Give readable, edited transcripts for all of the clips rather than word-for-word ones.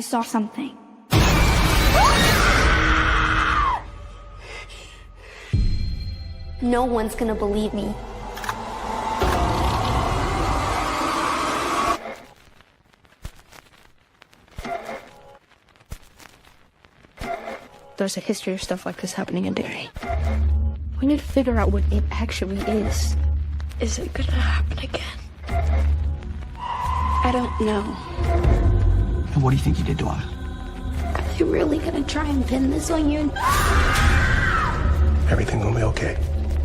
saw something. No one's gonna believe me. There's a history of stuff like this happening in Derry. We need to figure out what it actually is. Is it gonna happen again? I don't know. And what do you think you did to her? Are you really gonna try and pin this on you? Everything will be okay.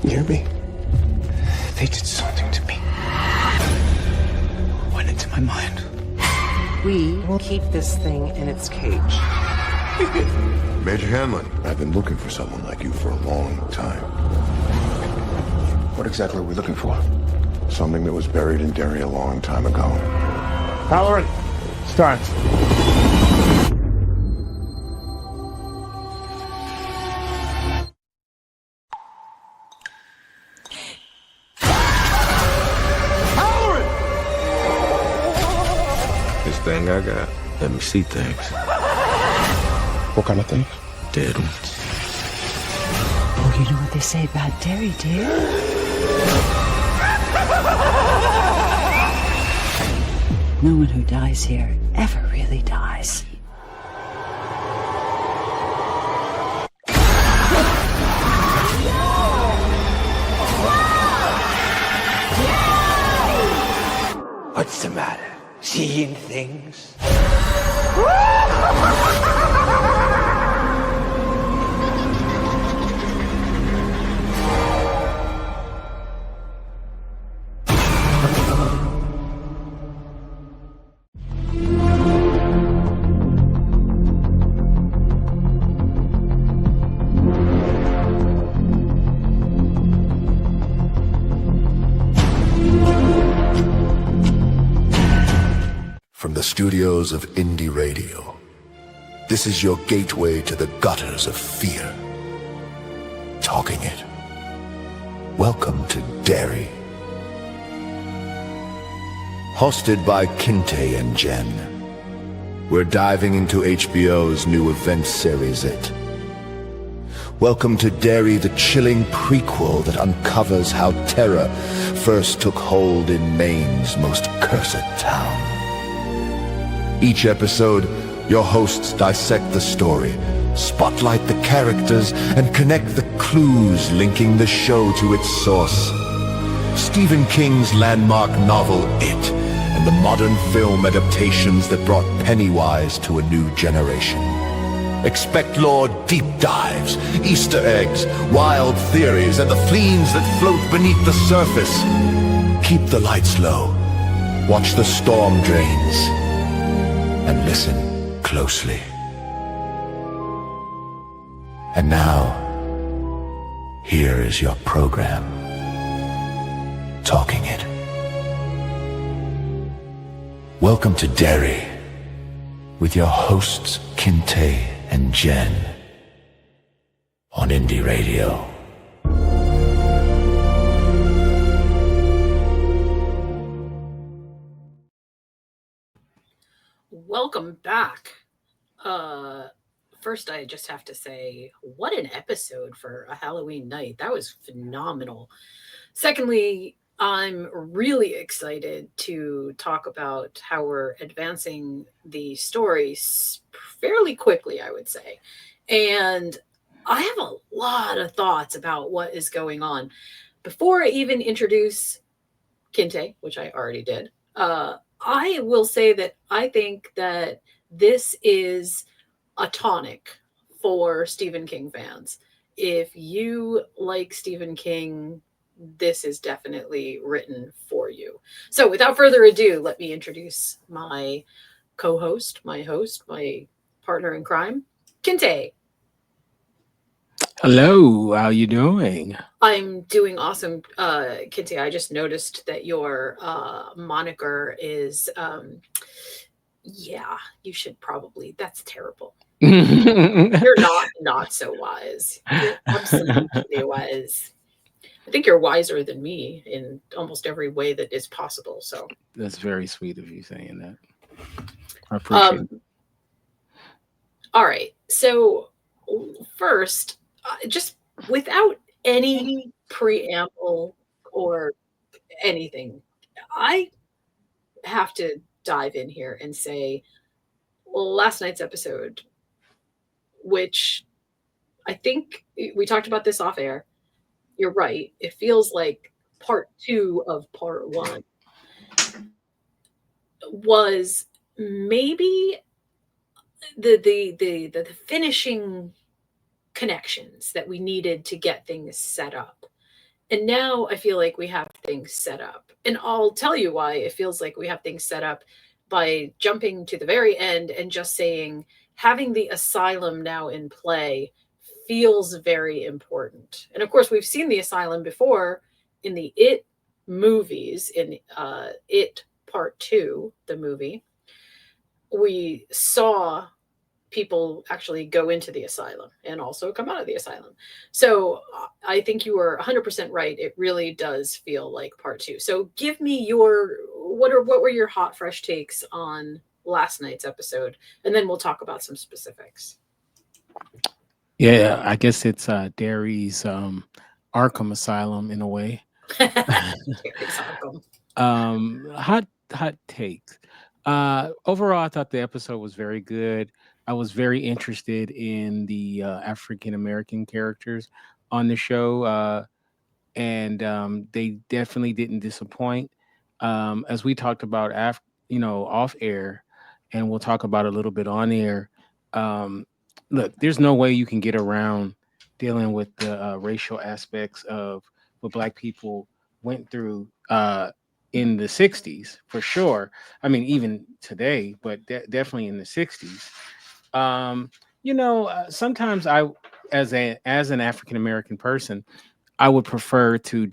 You hear me? They did something to me. Went into my mind. We will keep this thing in its cage. Major Hanlon, I've been looking for someone like you for a long time. What exactly are we looking for? Something that was buried in Derry a long time ago. Hallorann, start. This thing I got, let me see things. What kind of thing? Dead ones. Oh, you know what they say about Derry, dear? No one who dies here ever really dies. What's the matter? Seeing things? From the studios of Indie Radio, this is your gateway to the gutters of fear. Talking it. Welcome to Derry. Hosted by Kinte and Jen, we're diving into HBO's new event series, It. Welcome to Derry, the chilling prequel that uncovers how terror first took hold in Maine's most cursed town. Each episode, your hosts dissect the story, spotlight the characters, and connect the clues linking the show to its source. Stephen King's landmark novel, It, and the modern film adaptations that brought Pennywise to a new generation. Expect lore deep dives, Easter eggs, wild theories, and the fleams that float beneath the surface. Keep the lights low, watch the storm drains, and listen closely. And now, here is your program, Talking It. Welcome to Derry, with your hosts Kinte and Jen, on Indie Radio. Welcome back. First, I just have to say, what an episode for a Halloween night. That was phenomenal. Secondly, I'm really excited to talk about how we're advancing the stories fairly quickly, I would say. And I have a lot of thoughts about what is going on. Before I even introduce Kinte, which I already did, I will say that I think that this is a tonic for Stephen King fans. If you like Stephen King, this is definitely written for you. So without further ado, let me introduce my co-host, my host, my partner in crime, Kinte. Hello, how you doing? I'm doing awesome, Kinte. I just noticed that your moniker is, yeah, you should probably, that's terrible. You're not so wise. You're absolutely wise. I think you're wiser than me in almost every way that is possible. So That's very sweet of you saying that. I appreciate it. All right. So first, just without any preamble or anything, I have to dive in here and say, well, last night's episode, which I think we talked about this off air. You're right. It feels like part two of part one was maybe the finishing connections that we needed to get things set up. And now I feel like we have things set up. And I'll tell you why it feels like we have things set up by jumping to the very end and just saying having the asylum now in play feels very important. And of course, we've seen the asylum before in the It movies, in It Part 2, the movie. We saw people actually go into the asylum and also come out of the asylum. So I think you were 100% right. It really does feel like part two. So give me what were your hot, fresh takes on last night's episode, and then we'll talk about some specifics. Yeah, I guess it's Derry's Arkham Asylum in a way. Terry's Arkham. Hot takes. Overall, I thought the episode was very good. I was very interested in the African American characters on the show, and they definitely didn't disappoint. As we talked about off air, and we'll talk about a little bit on air. Um, Look, there's no way you can get around dealing with the racial aspects of what Black people went through in the '60s, for sure. I mean, even today, but definitely in the '60s. Sometimes as an African American person, I would prefer to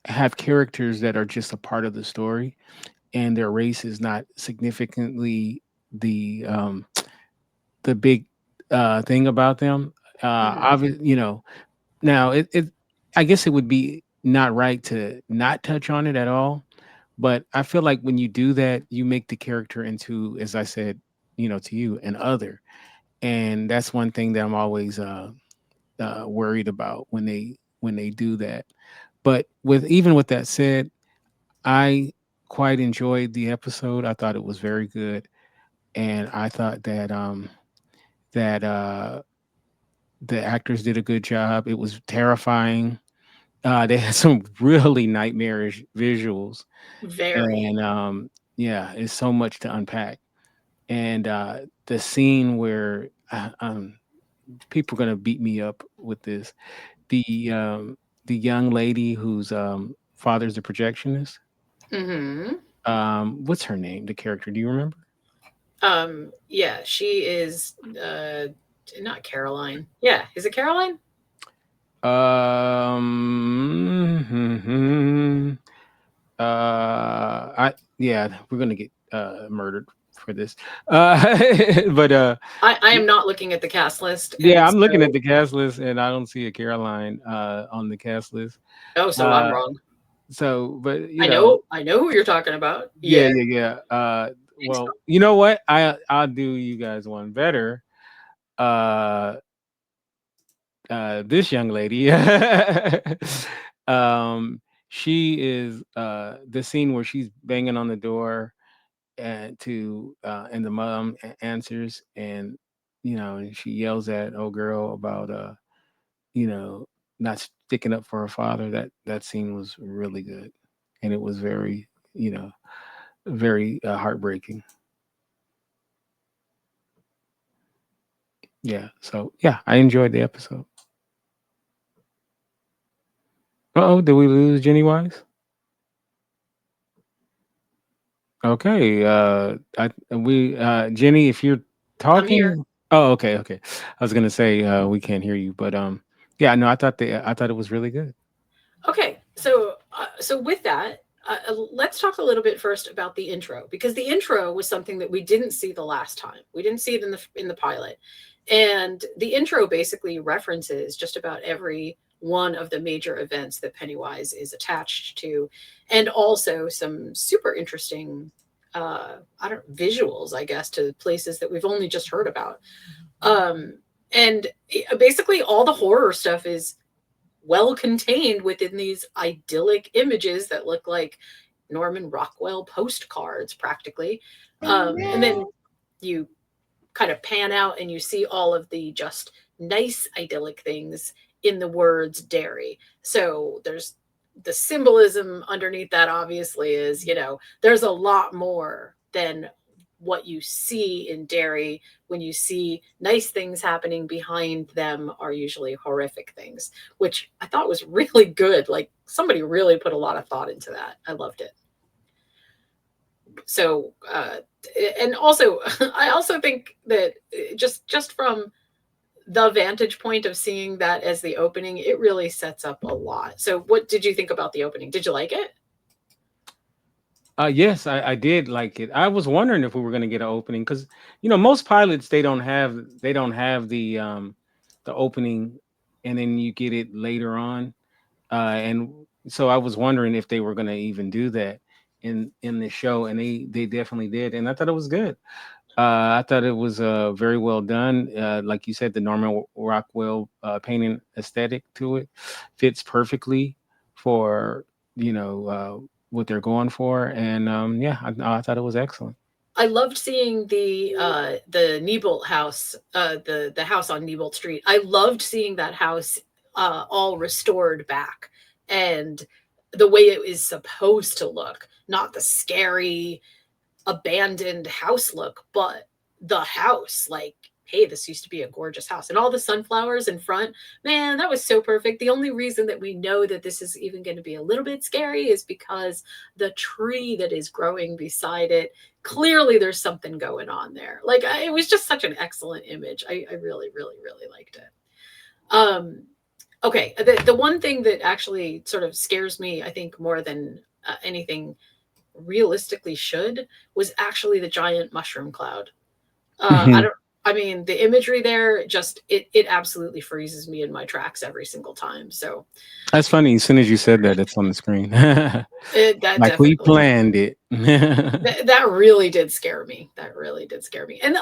have characters that are just a part of the story, and their race is not significantly the big thing about them. Now I guess it would be not right to not touch on it at all. But I feel like when you do that, you make the character into, as I said, to you, an other. And that's one thing that I'm always worried about when they do that. But with that said, I quite enjoyed the episode. I thought it was very good, and I thought that the actors did a good job. It was terrifying. They had some really nightmarish visuals, Very. and yeah, it's so much to unpack. And the scene where people are gonna beat me up with this, the um, the young lady whose father's a projectionist. Mm-hmm. What's her name? The character? Do you remember? Yeah, she is not Caroline. Yeah, is it Caroline? Um, we're gonna get murdered for this. But I am not looking at the cast list. yeah, And I'm looking so, at the cast list and I don't see a Caroline on the cast list. so I'm Uh, wrong. but I know who you're talking about. yeah, Yeah. yeah, yeah. Thanks, Well, you know what? I'll do you guys one better. Uh, this young lady, she is the scene where she's banging on the door and the mom answers, and and she yells at old girl about you know not sticking up for her father. That scene was really good, and it was very very heartbreaking. Yeah, so yeah, I enjoyed the episode. Oh, did we lose Jenny Wise? Okay, Jenny, if you're I'm here. talking. Oh, okay, okay. I was gonna say we can't hear you, but yeah, no, I thought it was really good. Okay, so with that, let's talk a little bit first about the intro, because the intro was something that we didn't see the last time. We didn't see it in the pilot, and the intro basically references just about every one of the major events that Pennywise is attached to, and also some super interesting visuals, I guess, to places that we've only just heard about. And basically all the horror stuff is well contained within these idyllic images that look like Norman Rockwell postcards practically. And then you kind of pan out and you see all of the just nice idyllic things in the words Derry. So there's the symbolism underneath that, obviously, is, there's a lot more than what you see in Derry. When you see nice things happening, behind them are usually horrific things, which I thought was really good. Like, somebody really put a lot of thought into that. I loved it. So, and also, I also think that just from the vantage point of seeing that as the opening, it really sets up a lot. So what did you think about the opening? Did you like it? Yes, I did like it. I was wondering if we were going to get an opening, because most pilots, they don't have the opening, and then you get it later on, and so I was wondering if they were going to even do that in the show, and they definitely did, and I thought it was good. I thought it was very well done. Like you said, the Norman Rockwell painting aesthetic to it fits perfectly for what they're going for, and yeah, I thought it was excellent. I loved seeing the Niebolt house, the house on Niebolt Street. I loved seeing that house all restored back, and the way it is supposed to look, not the scary abandoned house look, but the house, like, hey, this used to be a gorgeous house. And all the sunflowers in front, man, that was so perfect. The only reason that we know that this is even going to be a little bit scary is because the tree that is growing beside it, clearly there's something going on there. Like, it was just such an excellent image. I really, really, really liked it. Okay, the one thing that actually sort of scares me, I think, more than anything realistically should, was actually the giant mushroom cloud. The imagery there, just it absolutely freezes me in my tracks every single time. So That's funny. As soon as you said that, it's on the screen. Like we planned it. that really did scare me. That really did scare me. And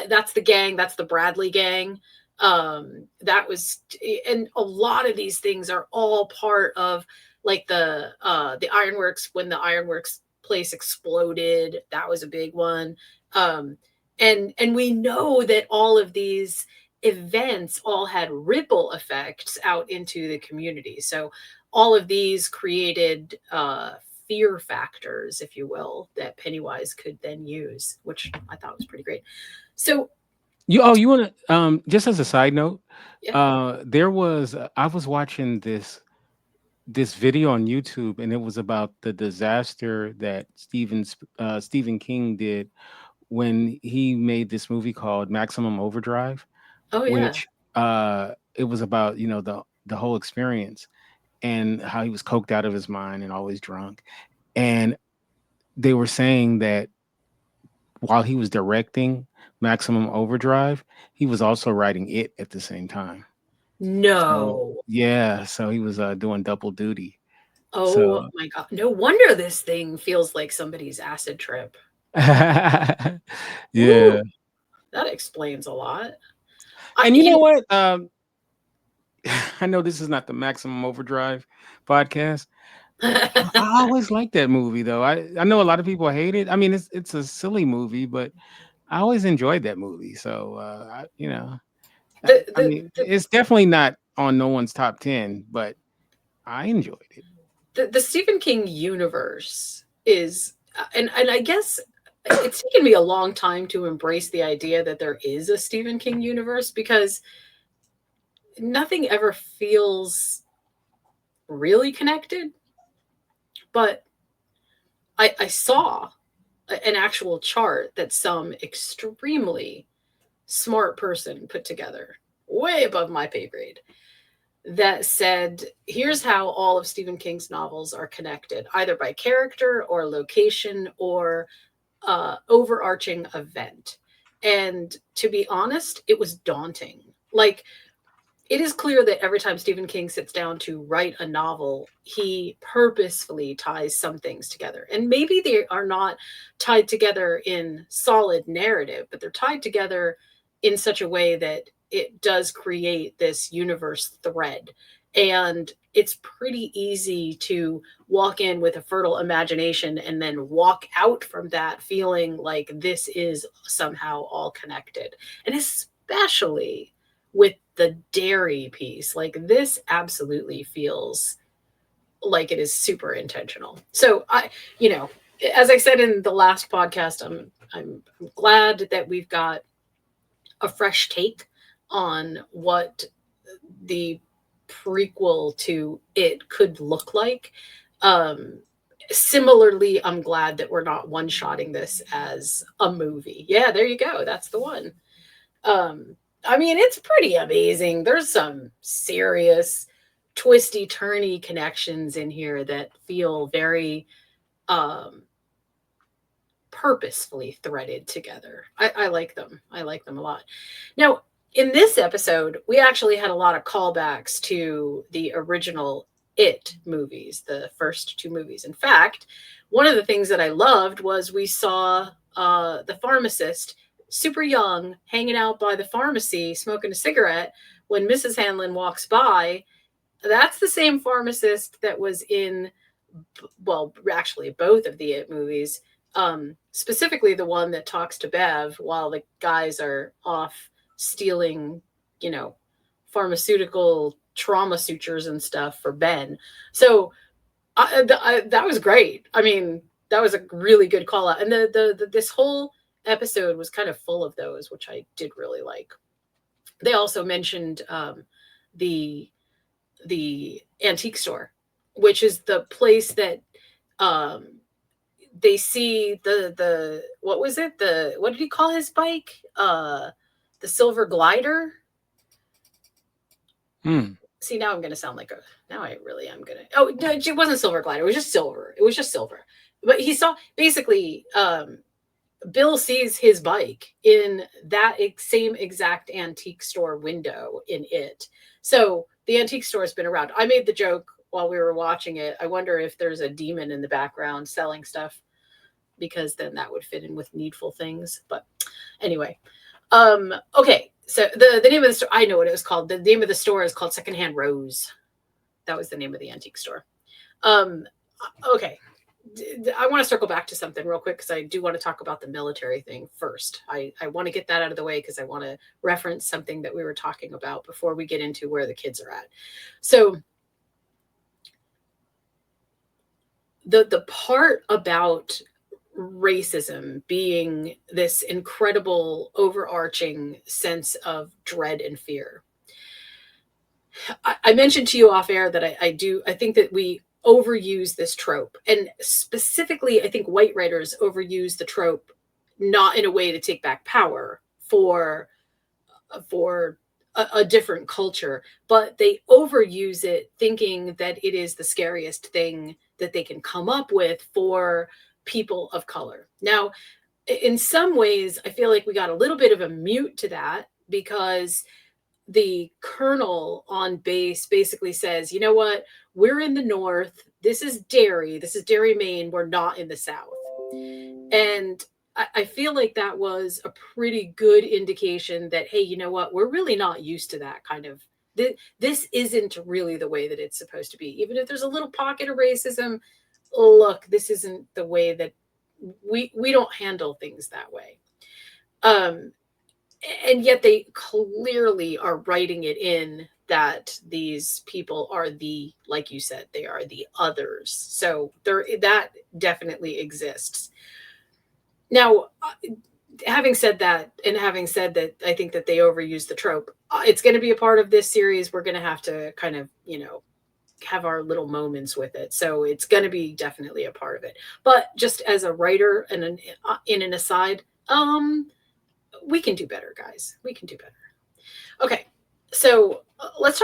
that's the gang. That's the Bradley gang. That was, and a lot of these things are all part of, like, the ironworks. When the ironworks place exploded, that was a big one. And we know that all of these events all had ripple effects out into the community. So all of these created fear factors, if you will, that Pennywise could then use, which I thought was pretty great. So you want to just as a side note, yeah. I was watching this video on YouTube, and it was about the disaster that Stephen King did when he made this movie called Maximum Overdrive. Oh yeah. Which it was about the whole experience, and how he was coked out of his mind and always drunk. And they were saying that while he was directing Maximum Overdrive, he was also writing it at the same time. No. So he was doing double duty. Oh my God. No wonder this thing feels like somebody's acid trip. Yeah. Ooh, that explains a lot. And you know what? I know this is not the Maximum Overdrive podcast. I always liked that movie, though. I know a lot of people hate it. I mean, it's a silly movie, but I always enjoyed that movie. So, it's definitely not on no one's top 10, but I enjoyed it. The Stephen King universe is, and I guess it's taken me a long time to embrace the idea that there is a Stephen King universe, because nothing ever feels really connected. But I saw an actual chart that some extremely smart person put together, way above my pay grade, that said, here's how all of Stephen King's novels are connected, either by character or location or overarching event. And to be honest, it was daunting. Like, it is clear that every time Stephen King sits down to write a novel, he purposefully ties some things together. And maybe they are not tied together in solid narrative, but they're tied together in such a way that it does create this universe thread. And it's pretty easy to walk in with a fertile imagination and then walk out from that feeling like this is somehow all connected. And especially with the Derry piece, like this absolutely feels like it is super intentional. So as I said in the last podcast, I'm glad that we've got a fresh take on what the prequel to it could look like. Similarly, I'm glad that we're not one-shotting this as a movie. Yeah, there you go. That's the one. I mean, it's pretty amazing. There's some serious twisty turny connections in here that feel very purposefully threaded together. I like them. I like them a lot. Now, in this episode, we actually had a lot of callbacks to the original It movies, the first two movies. In fact, one of the things that I loved was we saw the pharmacist, super young, hanging out by the pharmacy, smoking a cigarette when Mrs. Hanlon walks by. That's the same pharmacist that was in, well, actually both of the It movies, specifically the one that talks to Bev while the guys are off stealing, pharmaceutical trauma sutures and stuff for Ben. So that was great. I mean, that was a really good call out. And this whole episode was kind of full of those, which I did really like. They also mentioned the antique store, which is the place that they see the what was it? What did he call his bike? The silver glider. See, now I'm going to sound like now I really am going to. Oh, no, it wasn't silver glider. It was just silver. It was just silver. But he saw basically Bill sees his bike in that same exact antique store window in It. So the antique store has been around. I made the joke while we were watching it. I wonder if there's a demon in the background selling stuff, because then that would fit in with Needful Things. But anyway, okay. So the name of the store, I know what it was called. The name of the store is called Secondhand Rose. That was the name of the antique store. Okay. I want to circle back to something real quick because I do want to talk about the military thing first. I want to get that out of the way because I want to reference something that we were talking about before we get into where the kids are at. So the part about racism being this incredible overarching sense of dread and fear. I mentioned to you off air that I think that we overuse this trope, and specifically I think white writers overuse the trope not in a way to take back power for a different culture, but they overuse it thinking that it is the scariest thing that they can come up with for people of color. Now, in some ways, I feel like we got a little bit of a mute to that because the colonel on base basically says, you know what, we're in the North. This is Derry, Maine. We're not in the South. And I feel like that was a pretty good indication that, hey, you know what, we're really not used to that kind of, this isn't really the way that it's supposed to be. Even if there's a little pocket of racism, look, this isn't the way that we don't handle things that way. And yet they clearly are writing it in that these people are like you said, they are the others. So that definitely exists. Now, having said that, and having said that, I think that they overuse the trope. It's going to be a part of this series. We're going to have to kind of, have our little moments with it. So it's going to be definitely a part of it. But just as a writer and in an aside, we can do better, guys. We can do better. Okay. So let's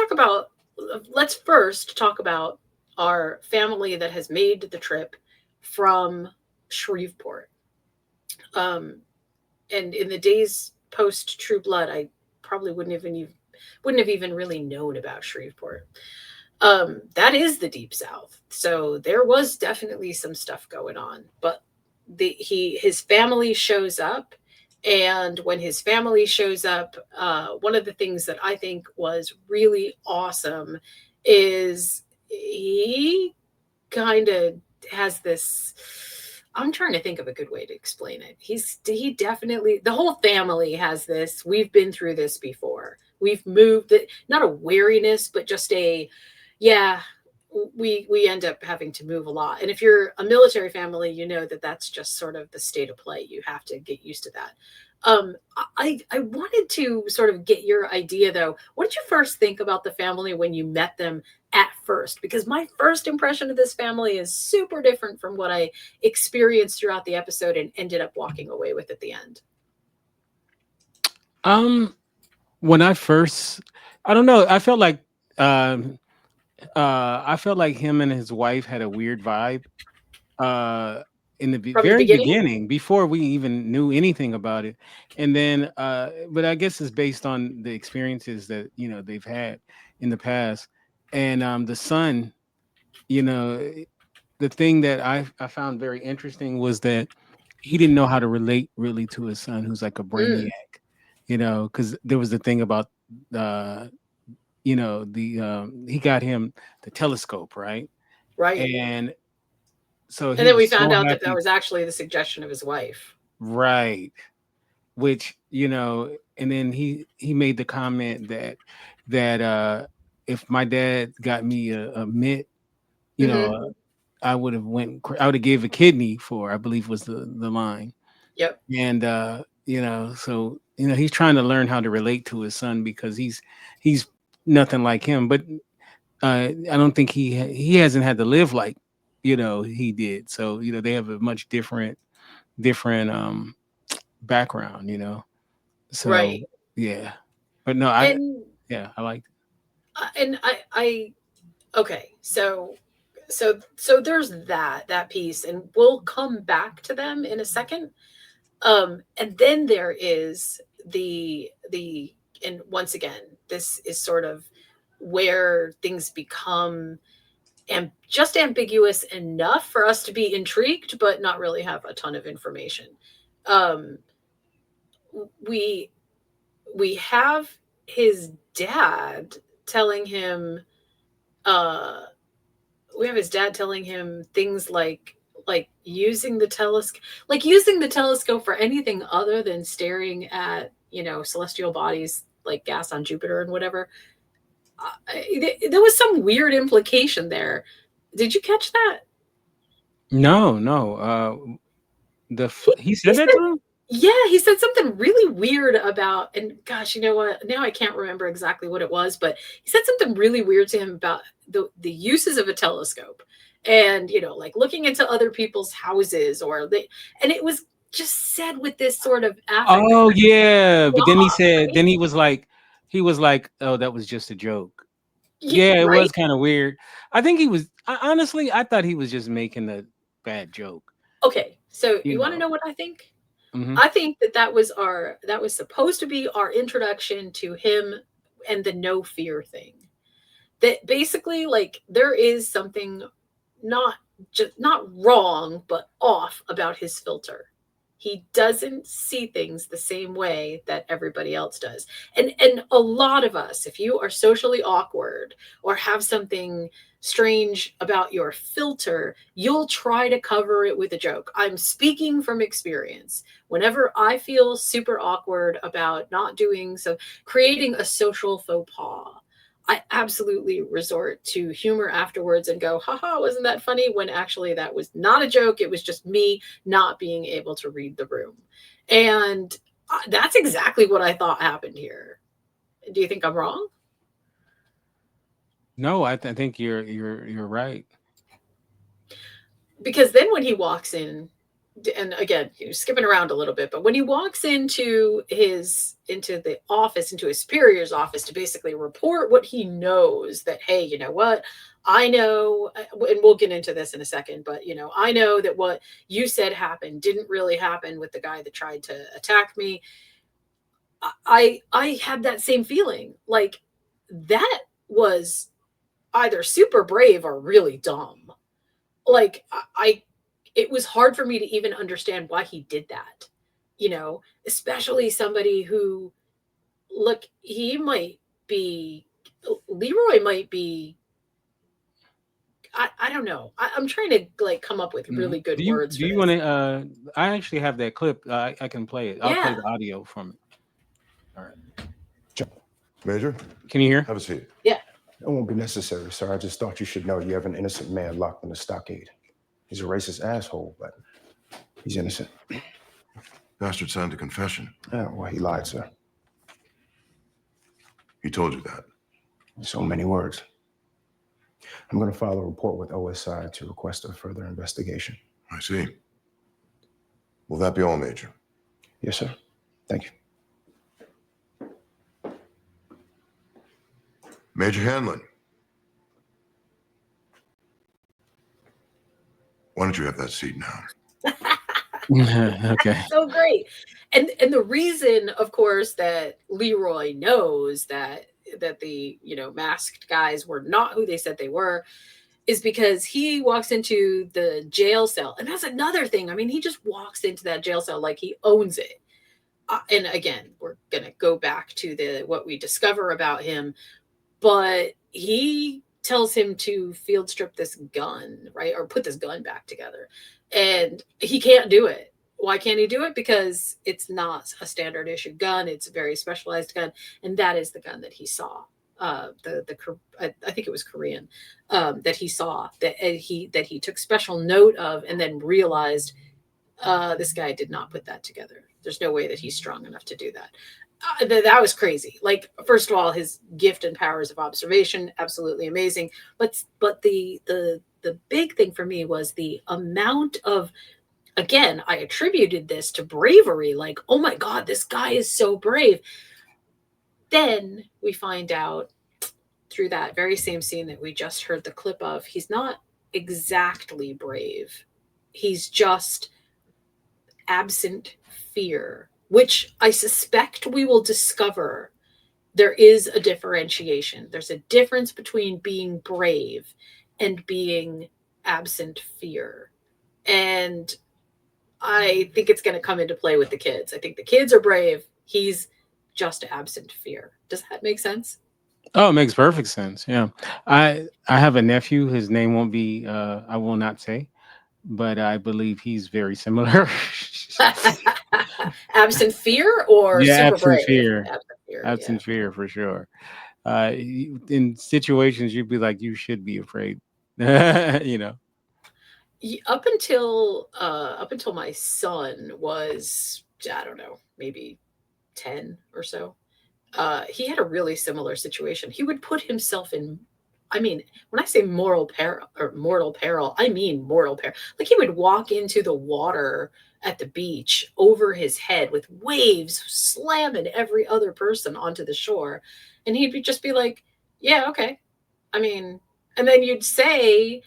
first talk about our family that has made the trip from Shreveport. And in the days post True Blood, I probably wouldn't even wouldn't have even really known about Shreveport. That is the Deep South. So there was definitely some stuff going on, but his family shows up. And when his family shows up, one of the things that I think was really awesome is he kind of has this, I'm trying to think of a good way to explain it. He definitely, the whole family has this, we've been through this before. We've moved, not a wariness, but just yeah, we end up having to move a lot. And if you're a military family, you know that that's just sort of the state of play. You have to get used to that. I wanted to sort of get your idea though. What did you first think about the family when you met them at first? Because my first impression of this family is super different from what I experienced throughout the episode and ended up walking away with at the end. When I don't know, I felt like him and his wife had a weird vibe in the From the very beginning? beginning, before we even knew anything about it. And then but I guess it's based on the experiences that they've had in the past. And the son, you know the thing that I found very interesting was that he didn't know how to relate really to his son, who's like a brainiac, because there was the thing about he got him the telescope, right? Right. And so And he then we was found so out that happy, was actually the suggestion of his wife. right? Which and then he made the comment that if my dad got me a mitt, Mm-hmm. I would have gave a kidney for, I believe was the line. Yep. And so he's trying to learn how to relate to his son, because he's nothing like him. But I don't think he hasn't had to live like he did. So they have a much different background. So Right. yeah, but no, And I like. and I okay, so there's that piece, and we'll come back to them in a second. And then there is the and once again, this is sort of where things become just ambiguous enough for us to be intrigued, but not really have a ton of information. Um, we we have his dad telling him uh things like using the telescope for anything other than staring at celestial bodies like gas on Jupiter and whatever. There was some weird implication there. Did you catch that? No. He He said that said, to him. yeah, he said something really weird about, and gosh, you know what? Now I can't remember exactly what it was, but he said something really weird to him about the uses of a telescope, and like looking into other people's houses, and it was just said with this sort of affect. Oh yeah, but then Right? he was like, oh, that was just a joke. Yeah, Yeah, it right. was kind of weird. I think he was. Honestly, I thought he was just making a bad joke. Okay, so You you want to know. know what I think? Hmm. I think that was supposed to be our introduction to him and the no fear thing. That basically, like, there is something not not wrong but off about his filter. He doesn't see things the same way that everybody else does. And a lot of us, if you are socially awkward or have something strange about your filter, you'll try to cover it with a joke. I'm speaking from experience. Whenever I feel super awkward about not doing so, creating a social faux pas, I absolutely resort to humor afterwards and go, haha, wasn't that funny? When actually that was not a joke. It was just me not being able to read the room. And that's exactly what I thought happened here. Do you think I'm wrong? No, I think you're right. Because then when he walks in, and again, skipping around a little bit, but when he walks into the office, into his superior's office to basically report what he knows, that, hey, you know what, I know, and we'll get into this in a second, but I know that what you said happened didn't really happen with the guy that tried to attack me. I had that same feeling. Like, that was either super brave or really dumb. Like, it was hard for me to even understand why he did that, especially somebody who, look, Leroy might be, I don't know. I'm trying to like come up with really good Do you words do for you this. want to? I actually have that clip. I can play it. I'll play Yeah. the audio from it. All right. Major, Can you hear? have a seat. Yeah. It won't be necessary, sir. I just thought you should know you have an innocent man locked in a stockade. He's a racist asshole, but he's innocent. Bastard signed a confession. Yeah, well, he lied, sir. He told you that. In so many words. I'm going to file a report with OSI to request a further investigation. I see. Will that be all, Major? Yes, sir. Thank you. Major Hanlon. Why don't you have that seat now? Okay. So great. And the reason, of course, that Leroy knows that the masked guys were not who they said they were is because he walks into the jail cell. And that's another thing. I mean, he just walks into that jail cell like he owns it. And again, we're going to go back to what we discover about him, but he tells him to field strip this gun, right? Or put this gun back together. And he can't do it. Why can't he do it? Because it's not a standard issue gun. It's a very specialized gun. And that is the gun that he saw. I think it was Korean, that he saw, that he took special note of, and then realized this guy did not put that together. There's no way that he's strong enough to do that. That was crazy. Like, first of all, his gift and powers of observation, absolutely amazing. But the big thing for me was the amount of, again, I attributed this to bravery. Like, oh my God, this guy is so brave. Then we find out through that very same scene that we just heard the clip of, he's not exactly brave. He's just absent fear, which I suspect we will discover there is a differentiation. There's a difference between being brave and being absent fear. And I think it's going to come into play with the kids. I think the kids are brave. He's just absent fear. Does that make sense? Oh, it makes perfect sense. Yeah. I have a nephew. His name won't be, I will not say, but I believe he's very similar. Absent fear or Yeah, super absent brave? fear. Absent fear. Absent fear for sure. In situations you'd be like, you should be afraid. Up until my son was, I don't know, maybe 10 or so, he had a really similar situation. He would put himself in, I mean, when I say mortal peril, I mean mortal peril. Like, he would walk into the water at the beach over his head with waves slamming every other person onto the shore. And he'd just be like, yeah, okay. I mean, and then you'd say,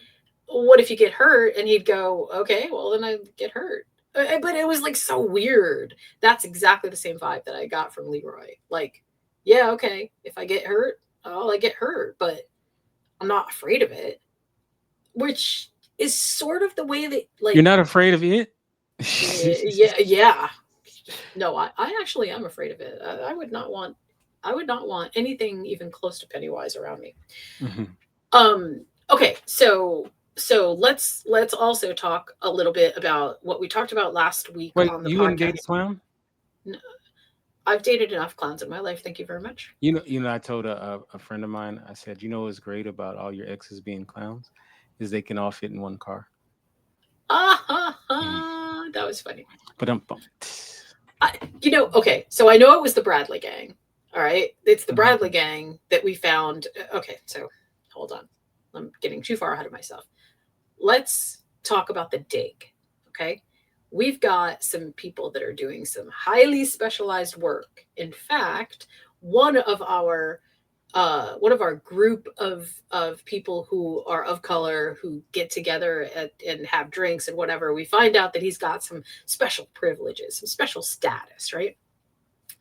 what if you get hurt? And he'd go, okay, well, then I get hurt. But it was like so weird. That's exactly the same vibe that I got from Leroy. Like, yeah, okay, if I get hurt, oh, I get hurt, but I'm not afraid of it. Which is sort of the way that, like, You're not afraid of it? yeah. No, I actually am afraid of it. I would not want anything even close to Pennywise around me. Mm-hmm. Okay, so let's also talk a little bit about what we talked about last week. Wait, on the you podcast. wouldn't date a clown? No, I've dated enough clowns in my life. Thank you very much. You know, I told a friend of mine, I said, what's great about all your exes being clowns is they can all fit in one car. That was funny. But okay, so I know it was the Bradley gang. All right, it's the Bradley gang that we found. Okay, so hold on, I'm getting too far ahead of myself. Let's talk about the dig. Okay, we've got some people that are doing some highly specialized work. In fact, one of our group of people who are of color who get together and have drinks and whatever, we find out that he's got some special privileges, some special status, right?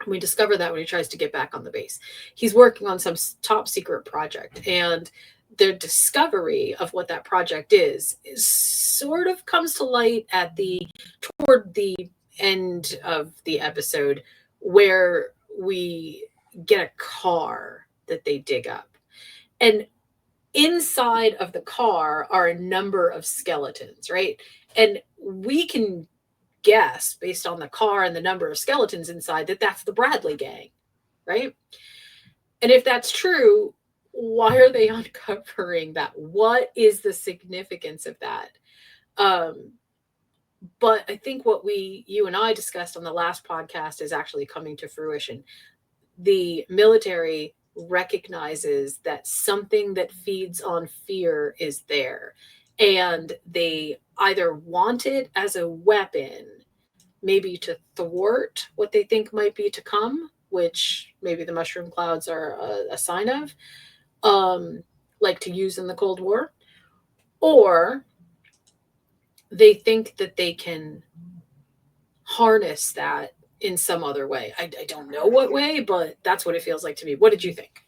We discover that when he tries to get back on the base. He's working on some top secret project, and the discovery of what that project is sort of comes to light at toward the end of the episode, where we get a car that they dig up. And inside of the car are a number of skeletons, right? And we can guess, based on the car and the number of skeletons inside, that that's the Bradley gang, right? And if that's true, why are they uncovering that? What is the significance of that? But I think what you and I discussed on the last podcast is actually coming to fruition. The military recognizes that something that feeds on fear is there, and they either want it as a weapon, maybe to thwart what they think might be to come, which maybe the mushroom clouds are a sign of, like to use in the Cold War, or they think that they can harness that in some other way. I don't know what way, but that's what it feels like to me. What did you think?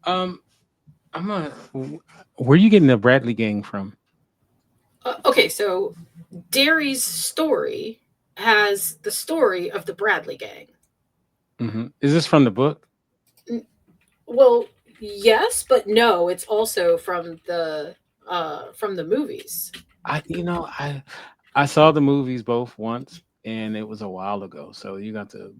Where are you getting the Bradley gang from? Okay, so Derry's story has the story of the Bradley gang. Mm-hmm. Is this from the book? Well, yes, but no. It's also from the movies. I saw the movies both once, and it was a while ago. So you got to.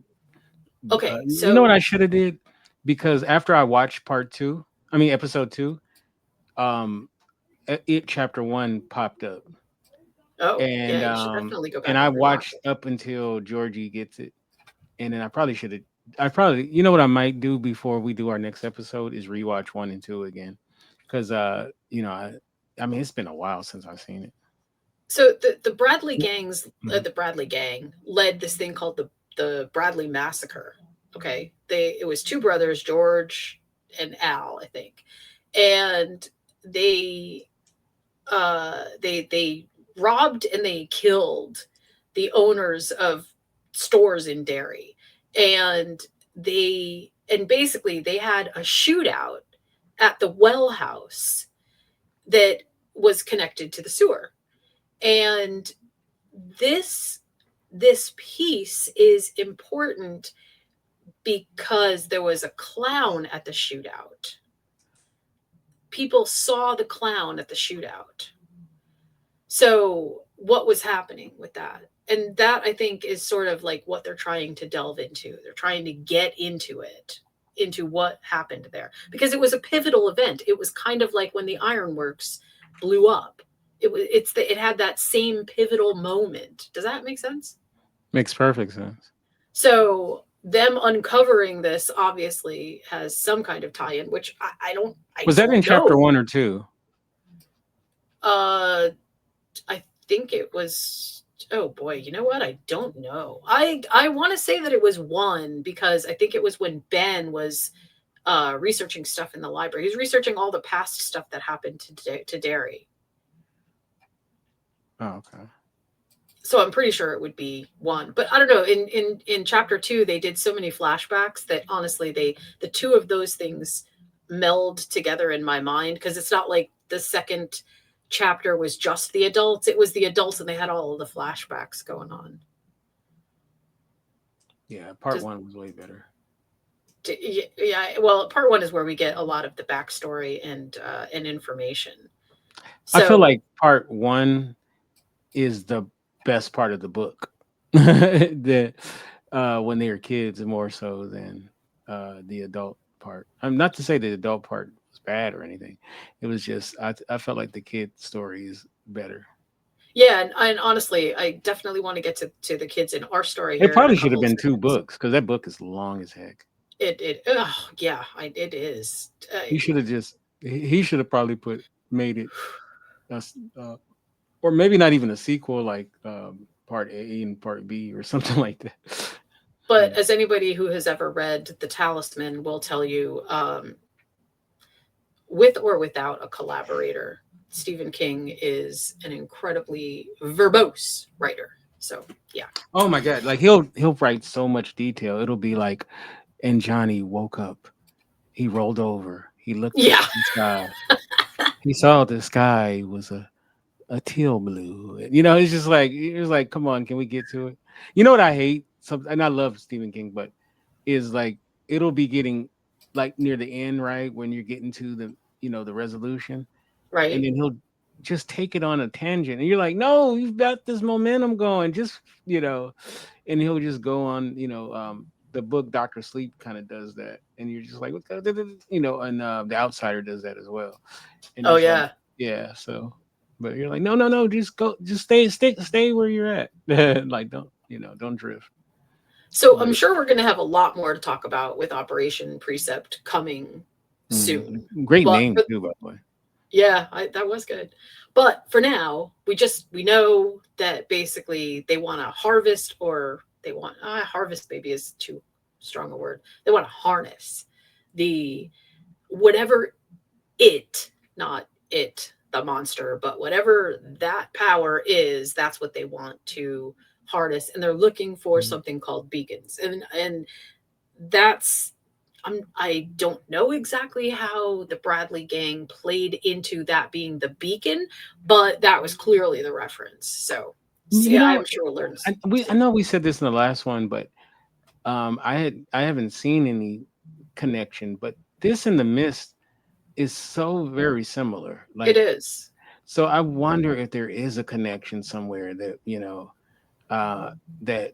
Okay, so you know what I should have did, because after I watched episode 2, it chapter 1 popped up. Oh, And yeah, you should definitely go back and I and rewatch watched it. up until Georgie gets it, and then I probably should have. You know what I might do before we do our next episode is rewatch 1 and 2 again, because I mean it's been a while since I've seen it. So the Bradley the Bradley gang led this thing called the Bradley Massacre. Okay, it was 2 brothers, George and Al, I think, and they robbed and they killed the owners of stores in Derry, and basically they had a shootout at the well house that was connected to the sewer. And this piece is important because there was a clown at the shootout. People saw the clown at the shootout. So what was happening with that? And that, I think, is sort of like what they're trying to delve into. They're trying to get into what happened there, because it was a pivotal event. It was kind of like when the ironworks blew up. It had that same pivotal moment. Does that make sense? Makes perfect sense. So them uncovering this obviously has some kind of tie-in, which I don't. Was that in chapter 1 or 2? I think it was. Oh boy, you know what? I don't know. I want to say that it was 1, because I think it was when Ben was researching stuff in the library. He was researching all the past stuff that happened to Derry. Oh, okay. So I'm pretty sure it would be 1, but I don't know. In chapter 2, they did so many flashbacks that honestly, the 2 of those things meld together in my mind, because it's not like the second chapter was just the adults. It was the adults, and they had all of the flashbacks going on. Yeah, part 1 was way better. Yeah, well, part 1 is where we get a lot of the backstory and information. So, I feel like part 1 is the best part of the book. That when they were kids, more so than the adult part. I'm not to say the adult part was bad or anything. It was just I felt like the kid story is better. Yeah, and honestly, I definitely want to get to the kids in our story. It probably should have been 2 books, because that book is long as heck. It is. He should have probably made it or maybe not even a sequel, like part A and part B or something like that. But as anybody who has ever read The Talisman will tell you, with or without a collaborator, Stephen King is an incredibly verbose writer. So yeah. Oh my god! Like he'll write so much detail. It'll be like, and Johnny woke up. He rolled over. He looked up Yeah. at the sky. He saw the sky was a teal blue. It's like, come on, can we get to it? You know what I hate? And I love Stephen King, but is like it'll be getting like near the end, right? When you're getting to the resolution, and Right. then he'll just take it on a tangent, and you're like, no, you've got this momentum going, and he'll just go on, the book Doctor Sleep kind of does that, and you're just like, and The Outsider does that as well, and Oh it's like, yeah. yeah, so, but you're like, no, just go, just stay where you're at, like don't drift. So I'm But sure we're going to have a lot more to talk about with Operation Precept coming soon. great But name too, by the way. yeah, that was good. But for now, we know that basically they want to harvest, or they want harvest maybe is too strong a word. They want to harness the whatever not it, the monster, but whatever that power is, that's what they want to harness. And they're looking for something called beacons. And that's I don't know exactly how the Bradley gang played into that being the beacon, but that was clearly the reference. So I'm sure we'll learn. I know we said this in the last one, but I haven't seen any connection, but this and The Mist is so very similar. It Like, is. so I wonder if there is a connection somewhere that that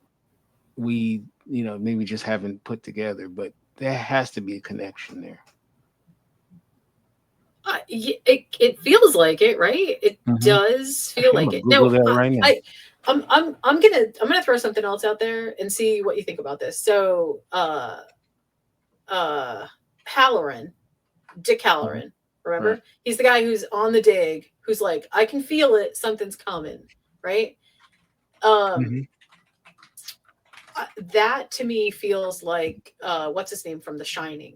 we maybe just haven't put together, but there has to be a connection there. It feels like it, right? It does feel Okay, I'm like gonna it. Google Now, that right now. I'm gonna throw something else out there and see what you think about this. So, Hallorann, Dick Hallorann, remember? Right. He's the guy who's on the dig, who's like, I can feel it, something's coming, right? That to me feels like what's his name from The Shining.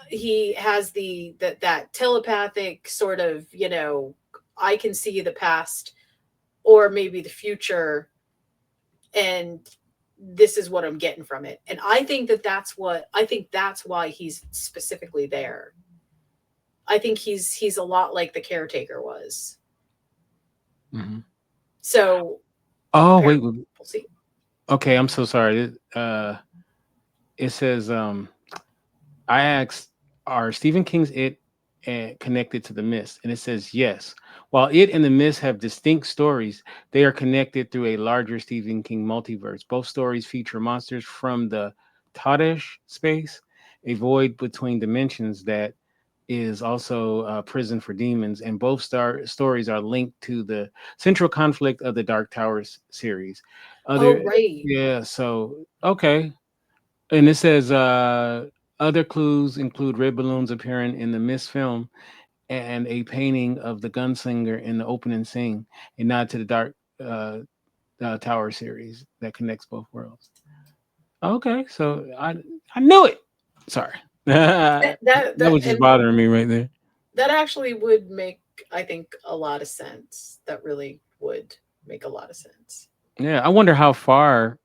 He has that telepathic sort of, I can see the past or maybe the future, and this is what I'm getting from it. And I think that's why he's specifically there. I think he's a lot like the caretaker was. So Oh wait, we'll see. okay, I'm so sorry. It says I asked, are Stephen King's It connected to The Mist? And it says yes. While It and The Mist have distinct stories, they are connected through a larger Stephen King multiverse. Both stories feature monsters from the Tadesh space, a void between dimensions that is also a prison for demons, and both stories are linked to the central conflict of the Dark Towers series. Right. Yeah, so okay. And it says other clues include red balloons appearing in the Mist film and a painting of the gunslinger in the opening scene, a nod to the Dark Tower series that connects both worlds. Okay, so I knew it. Sorry. that was just bothering me right there. That actually would make, I think, a lot of sense. That really would make a lot of sense. Yeah, I wonder how far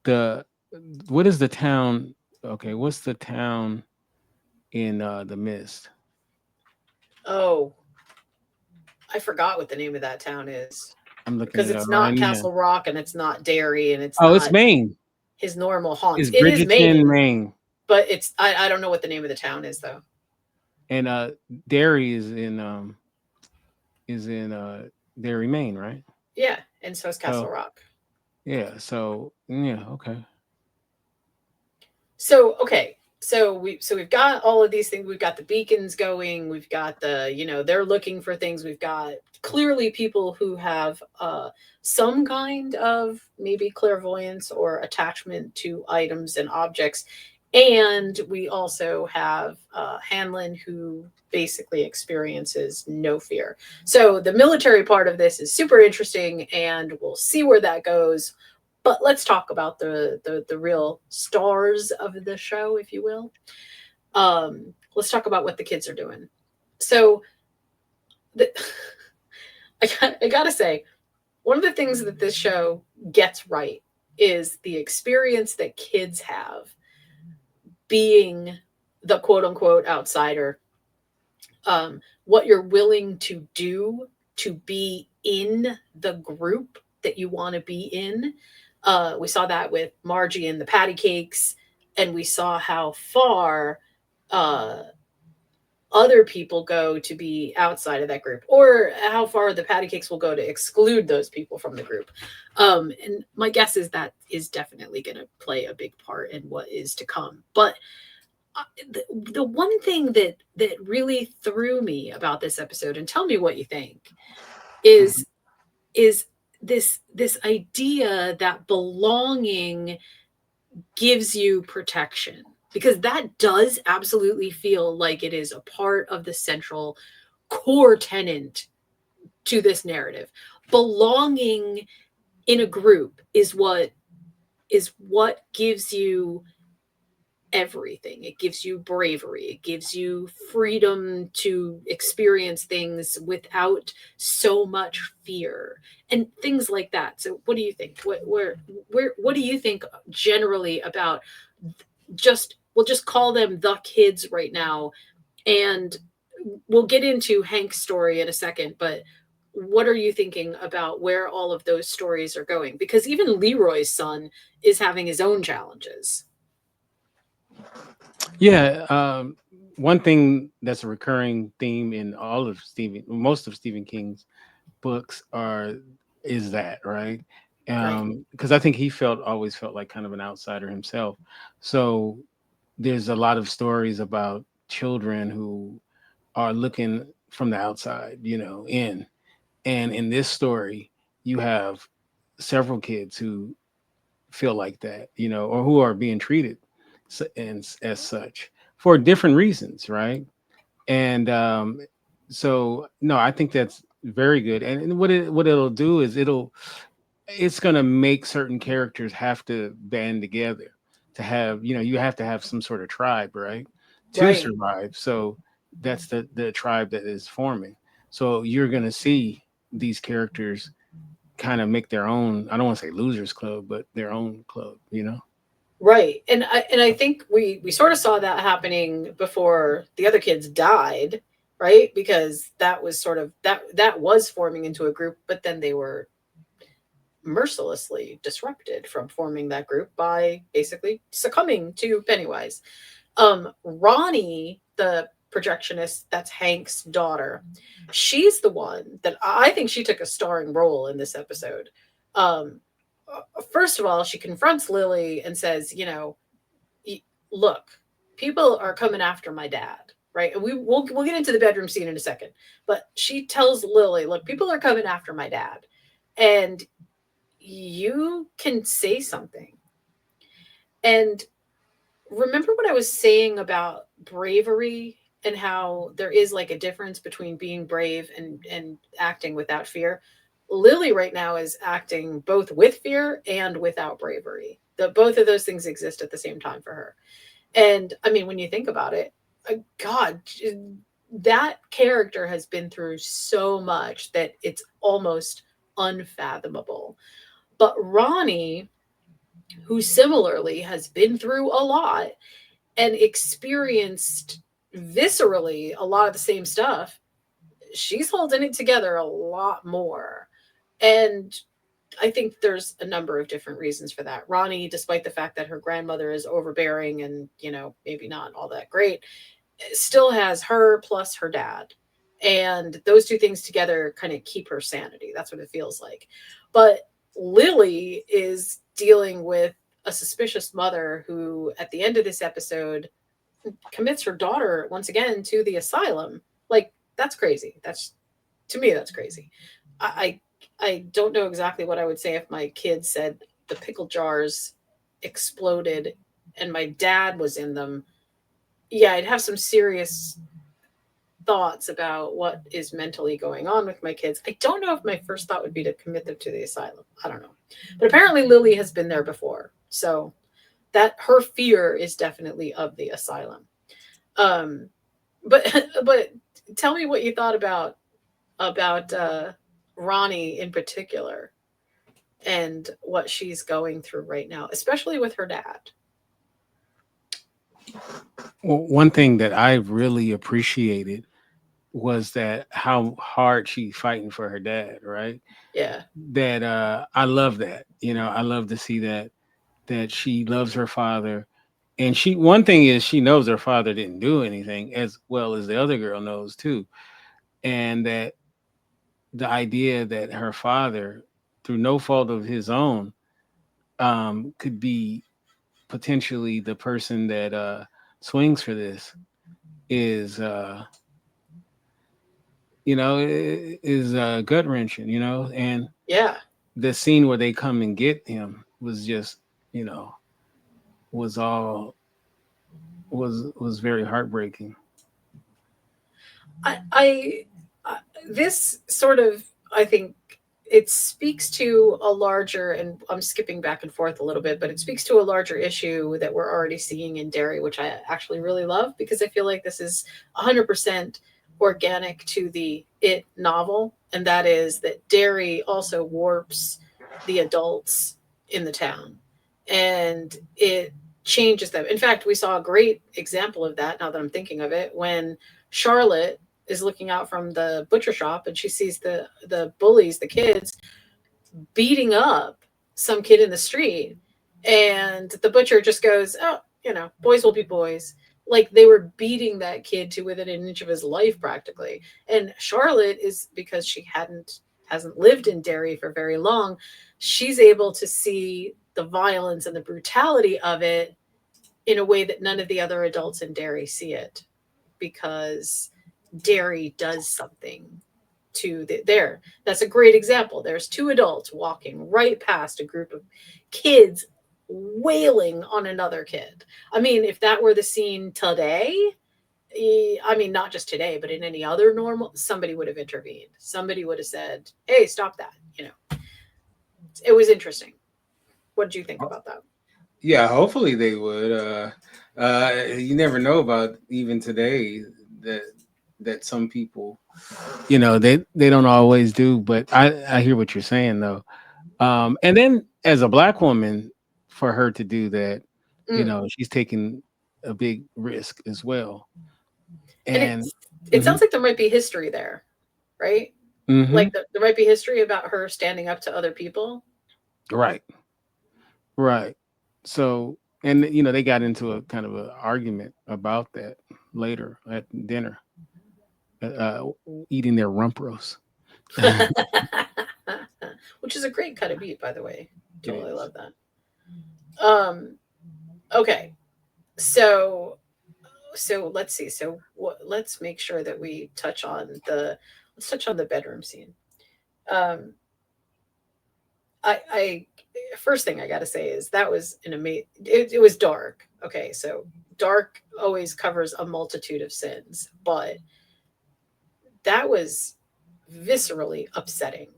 what is the town? Okay, what's the town in The Mist? Oh, I forgot what the name of that town is. I'm looking because it it's up not right Castle now. Rock and it's not Derry and it's Oh, not it's Maine. his normal haunts. It's It is Bridgeton, Maine, Maine. but it's I don't know what the name of the town is though. And Derry is in Derry, Maine, right? Yeah, and so is Castle Rock. Yeah, so yeah, okay. So we've got all of these things. We've got the beacons going. We've got they're looking for things. We've got clearly people who have some kind of maybe clairvoyance or attachment to items and objects. And we also have Hanlon, who basically experiences no fear. So the military part of this is super interesting, and we'll see where that goes. But let's talk about the real stars of the show, if you will. Let's talk about what the kids are doing. So I gotta say, one of the things that this show gets right is the experience that kids have being the quote unquote outsider, what you're willing to do to be in the group that you want to be in. We saw that with Margie and the patty cakes, and we saw how far other people go to be outside of that group, or how far the patty cakes will go to exclude those people from the group. And my guess is that is definitely going to play a big part in what is to come. But the one thing that really threw me about this episode, and tell me what you think, is this idea that belonging gives you protection, because that does absolutely feel like it is a part of the central core tenet to this narrative. Belonging in a group is what gives you everything. It gives you bravery. It gives you freedom to experience things without so much fear and things like that. So what do you think? What do you think generally about we'll just call them the kids right now, and we'll get into Hank's story in a second, but what are you thinking about where all of those stories are going? Because even Leroy's son is having his own challenges. Yeah, one thing that's a recurring theme in most of Stephen King's books is that, right? Because I think he always felt like kind of an outsider himself. So there's a lot of stories about children who are looking from the outside, in. And in this story, you have several kids who feel like that, or who are being treated as such for different reasons, right? And so, no, I think that's very good. And what it'll do is it's going to make certain characters have to band together to have, you have to have some sort of tribe, right, to survive. So that's the tribe that is forming. So you're going to see these characters kind of make their own, I don't want to say losers club, but their own club, Right. And I think we sort of saw that happening before the other kids died, right? Because that was sort of that was forming into a group, but then they were mercilessly disrupted from forming that group by basically succumbing to Pennywise. Ronnie, the projectionist, that's Hank's daughter, she's the one that I think she took a starring role in this episode. First of all, she confronts Lily and says, look, people are coming after my dad, right? And we'll get into the bedroom scene in a second, but she tells Lily, look, people are coming after my dad, and you can say something. And remember what I was saying about bravery and how there is like a difference between being brave and acting without fear. Lily right now is acting both with fear and without bravery. Both of those things exist at the same time for her. And I mean, when you think about it, God, that character has been through so much that it's almost unfathomable. But Ronnie, who similarly has been through a lot and experienced viscerally a lot of the same stuff, she's holding it together a lot more. And I think there's a number of different reasons for that. Ronnie, despite the fact that her grandmother is overbearing and, maybe not all that great, still has her plus her dad. And those two things together kind of keep her sanity. That's what it feels like. But Lily is dealing with a suspicious mother who, at the end of this episode, commits her daughter once again to the asylum. Like, that's crazy. To me, that's crazy. I don't know exactly what I would say if my kid said the pickle jars exploded and my dad was in them. Yeah, I'd have some serious thoughts about what is mentally going on with my kids. I don't know if my first thought would be to commit them to the asylum. I don't know. But apparently Lily has been there before. So that her fear is definitely of the asylum. But tell me what you thought about Ronnie in particular. and what she's going through right now, especially with her dad. Well, one thing that I really appreciated was that how hard she fighting for her dad, right? Yeah. That I love that. I love to see that she loves her father. And one thing is she knows her father didn't do anything, as well as the other girl knows too. And that the idea that her father, through no fault of his own, could be potentially the person that swings for this is is gut wrenching, and Yeah. the scene where they come and get him was just, you know, was all was very heartbreaking. I this sort of, I think it speaks to a larger, and I'm skipping back and forth a little bit, but it speaks to a larger issue that we're already seeing in Derry, which I actually really love because I feel like this is 100% organic to the It novel, and that is that Derry also warps the adults in the town, and it changes them. In fact, we saw a great example of that, now that I'm thinking of it, when Charlotte is looking out from the butcher shop and she sees the bullies, the kids, beating up some kid in the street, and the butcher just goes, "Oh, boys will be boys." Like they were beating that kid to within an inch of his life practically. And Charlotte is, because she hasn't lived in Derry for very long, she's able to see the violence and the brutality of it in a way that none of the other adults in Derry see it, because Derry does something to there. That's a great example. There's two adults walking right past a group of kids wailing on another kid. I mean, if that were the scene today, I mean, not just today, but in any other normal, somebody would have intervened. Somebody would have said, "Hey, stop that." It was interesting. What did you think about that? Yeah, hopefully they would. You never know about even today that some people, they don't always do. But I hear what you're saying though. And then as a black woman, for her to do that, she's taking a big risk as well. And And it sounds like there might be history there, right? mhm, Like there might be history about her standing up to other people. right, right. So, and they got into a kind of an argument about that later at dinner, eating their rump roast. Which is a great cut of meat, by the way. It Totally is. love that. Okay. So let's see. So let's make sure that we let's touch on the bedroom scene. Um, I first thing I got to say is that was an amazing. It was dark. Okay, so dark always covers a multitude of sins, but that was viscerally upsetting.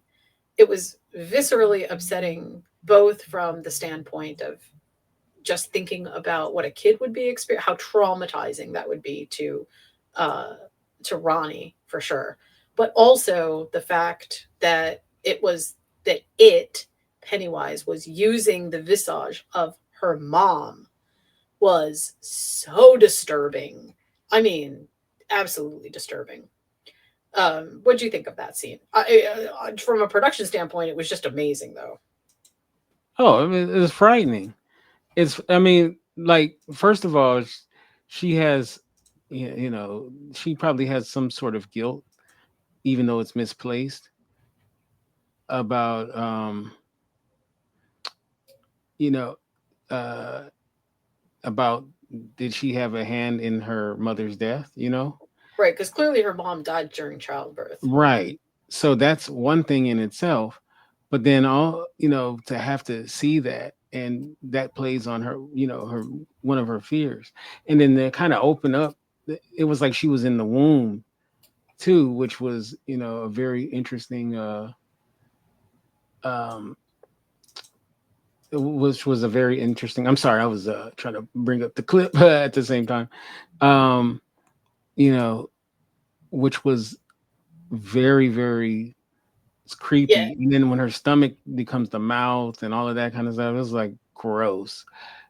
It was viscerally upsetting both from the standpoint of just thinking about what a kid would be experiencing, how traumatizing that would be uh, to Ronnie for sure, but also the fact that Pennywise was using the visage of her mom was so disturbing. I mean, absolutely disturbing. What do you think of that scene? From a production standpoint, it was just amazing, though. Oh, I mean, it's frightening. I mean, like, first of all, she has, she probably has some sort of guilt, even though it's misplaced, about, you know, uh, about did she have a hand in her mother's death, Right, because clearly her mom died during childbirth. Right. So that's one thing in itself. But then to have to see that, and that plays on her, her one of her fears. And then they kind of open up, it was like she was in the womb too, which was, a very interesting um which was a very interesting. I'm sorry, I was trying to bring up the clip at the same time. Um, you know, which was very, very It's creepy. Yeah. And then when her stomach becomes the mouth and all of that kind of stuff, it was like gross.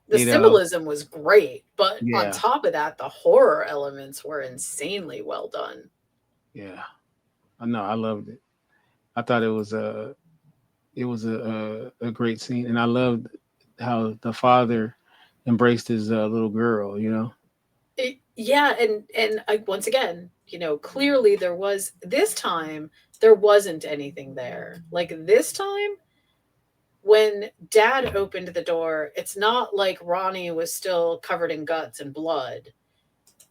The symbolism was great, but on Yeah. top of that, the horror elements were insanely well done. Yeah. No, I loved it. I thought it was a great scene, and I loved how the father embraced his little girl. Yeah, and once again, clearly this time there wasn't anything there. Like this time, when Dad opened the door, it's not like Ronnie was still covered in guts and blood.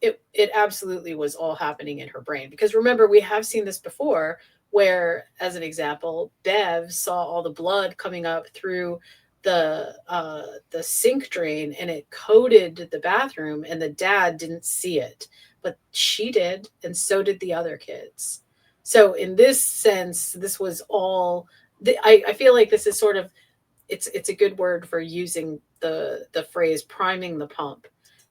It absolutely was all happening in her brain, because remember, we have seen this before, where, as an example, Bev saw all the blood coming up through the sink drain, and it coated the bathroom, and the dad didn't see it, but she did, and so did the other kids. So in this sense, this was all I feel like this is sort of, it's a good word for using the phrase priming the pump.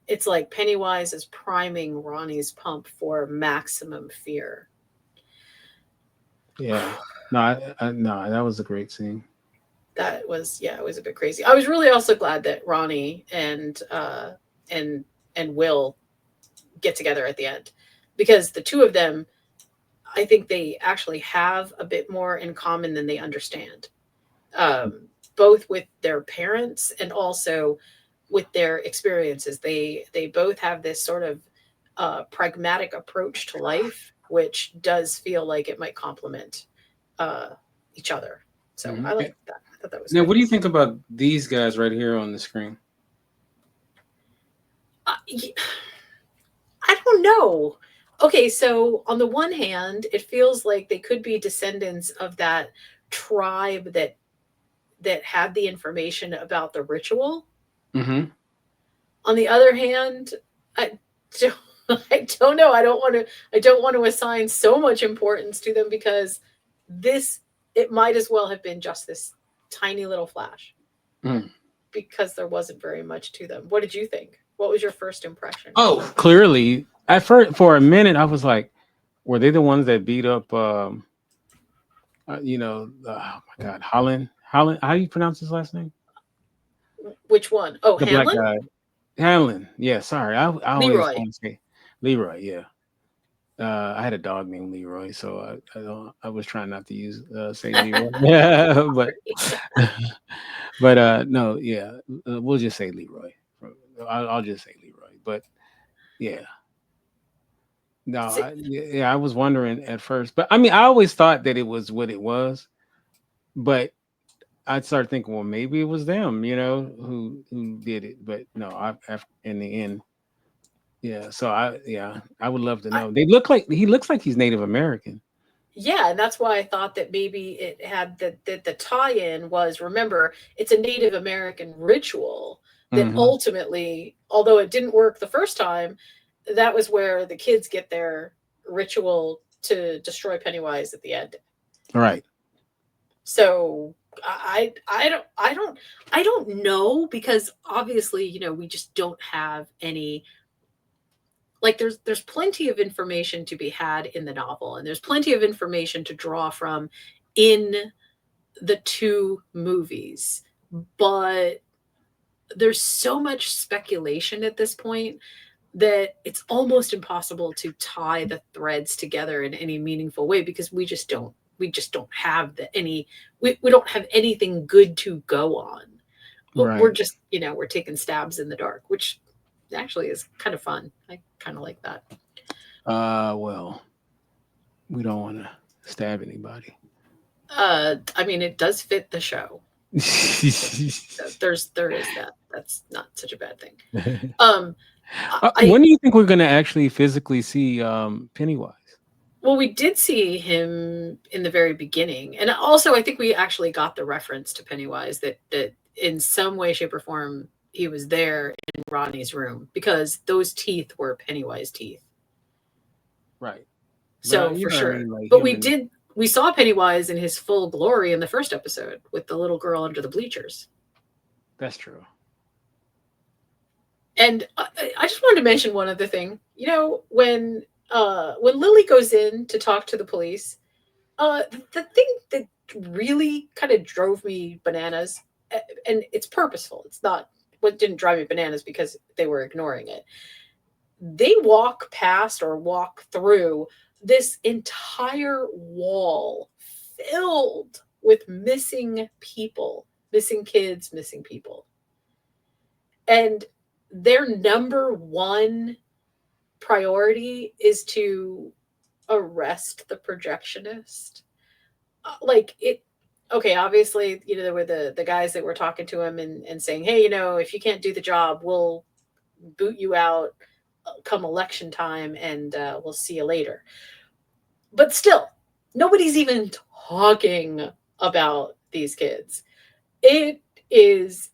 It's like Pennywise is priming Ronnie's pump for maximum fear. Yeah. No, no, that was a great scene. That was, it was a bit crazy. I was really also glad that Ronnie and Will get together at the end, because the two of them, I think they actually have a bit more in common than they understand, both with their parents and also with their experiences. They both have this sort of pragmatic approach to life, which does feel like it might complement each other. So I like that. I thought that was now good. What do you think about these guys right here on the screen? I don't know. Okay, so on the one hand, it feels like they could be descendants of that tribe that had the information about the ritual. Mm-hmm. On the other hand, I don't know. I don't want to assign so much importance to them, because it might as well have been just this tiny little flash, because there wasn't very much to them. What did you think? What was your first impression? Oh, clearly, at first, for a minute, I was like, were they the ones that beat up, oh my God, Hallorann? How do you pronounce his last name? Which one? Oh, The Hallorann? black guy. Hallorann. Yeah, sorry. I always Leroy. want to say Leroy, yeah. I had a dog named Leroy, so I was trying not to use say Leroy. Yeah, but no, yeah. We'll just say Leroy. I'll just say Leroy. But yeah. No, I was wondering at first, but I mean, I always thought that it was what it was, but I started thinking, well, maybe it was them, who did it. But no, in the end, yeah. So I would love to know. He looks like he's Native American. Yeah, and that's why I thought that maybe it had the tie-in was, remember, it's a Native American ritual that ultimately, although it didn't work the first time, that was where the kids get their ritual to destroy Pennywise at the end. Right. So I don't know, because obviously, we just don't have any, like, there's plenty of information to be had in the novel, and there's plenty of information to draw from in the two movies, but there's so much speculation at this point that it's almost impossible to tie the threads together in any meaningful way, because we just don't have we don't have anything good to go on. Right. We're just, we're taking stabs in the dark, which actually is kind of fun. I kind of like that. Well, we don't want to stab anybody. I mean, it does fit the show. there is that. That's not such a bad thing. When do you think we're going to actually physically see Pennywise? Well, we did see him in the very beginning, and also I think we actually got the reference to Pennywise that in some way, shape, or form he was there in Rodney's room, because those teeth were Pennywise teeth. Right. So for sure. I mean, like, but we saw Pennywise in his full glory in the first episode with the little girl under the bleachers. That's true. And I just wanted to mention one other thing. When Lily goes in to talk to the police, The thing that really kind of drove me bananas, and it's purposeful. It's not what didn't drive me bananas because they were ignoring it. They walk past or walk through this entire wall filled with missing people, missing kids, missing people. And their number one priority is to arrest the projectionist. Like it, okay, obviously, there were the guys that were talking to him and saying, hey, if you can't do the job, we'll boot you out come election time and we'll see you later. But still, nobody's even talking about these kids. It is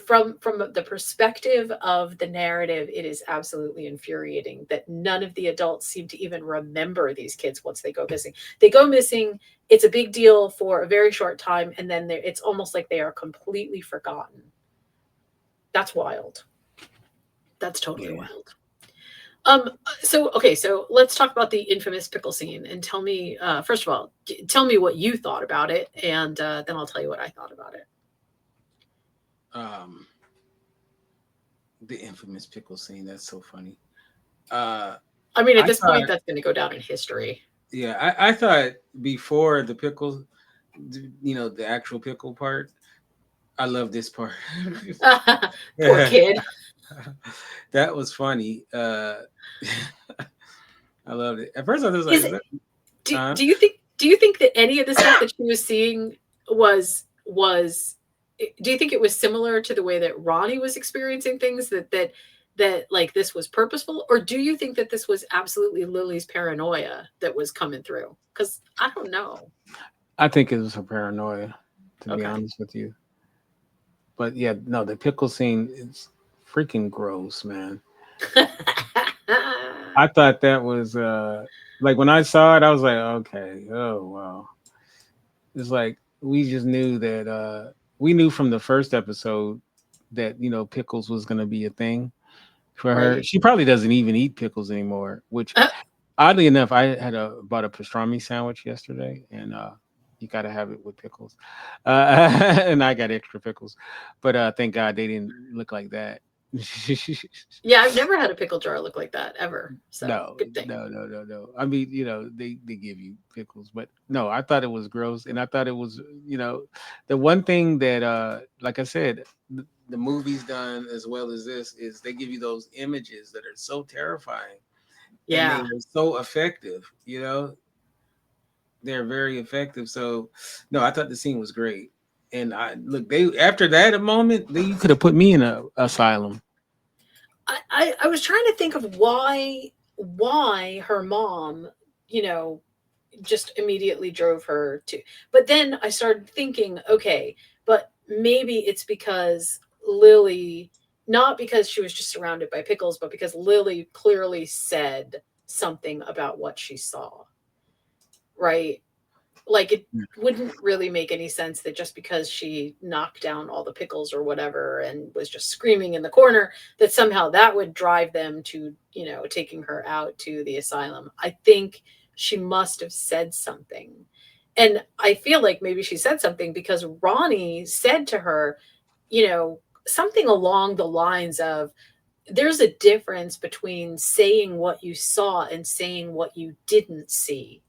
from the perspective of the narrative, it is absolutely infuriating that none of the adults seem to even remember these kids once they go missing. They go missing, it's a big deal for a very short time, and then it's almost like they are completely forgotten. That's wild. That's totally wild. So let's talk about the infamous pickle scene and tell me, first of all, tell me what you thought about it, and then I'll tell you what I thought about it. The infamous pickle scene, that's so funny. I mean, at this point, that's going to go down in history. Yeah, I thought before the pickle, the actual pickle part, I love this part. Poor kid. That was funny. I loved it. At first, I was like, do you think that any of the stuff that she was seeing was? Do you think it was similar to the way that Ronnie was experiencing things? That like this was purposeful, or do you think that this was absolutely Lily's paranoia that was coming through? Because I don't know. I think it was her paranoia, to be honest with you. But yeah, no, the pickle scene is freaking gross, man. I thought that was like when I saw it, I was like, okay, oh wow. It's like we just knew that we knew from the first episode that pickles was going to be a thing for her. She probably doesn't even eat pickles anymore, which oddly enough, I had bought a pastrami sandwich yesterday, and you got to have it with pickles, and I got extra pickles, but thank God they didn't look like that. Yeah, I've never had a pickle jar look like that ever. So no, good thing. No. I mean, they give you pickles, but no, I thought it was gross, and I thought it was, the one thing that, like I said, the movie's done as well as this is they give you those images that are so terrifying. Yeah, and they were so effective. They're very effective. So, no, I thought the scene was great. And after that moment, you could have put me in an asylum. I was trying to think of why her mom, just immediately drove her to. But then I started thinking, okay, but maybe it's because Lily, not because she was just surrounded by pickles, but because Lily clearly said something about what she saw. Right? Like it wouldn't really make any sense that just because she knocked down all the pickles or whatever and was just screaming in the corner, that somehow that would drive them to, taking her out to the asylum. I think she must have said something. And I feel like maybe she said something because Ronnie said to her, something along the lines of, there's a difference between saying what you saw and saying what you didn't see.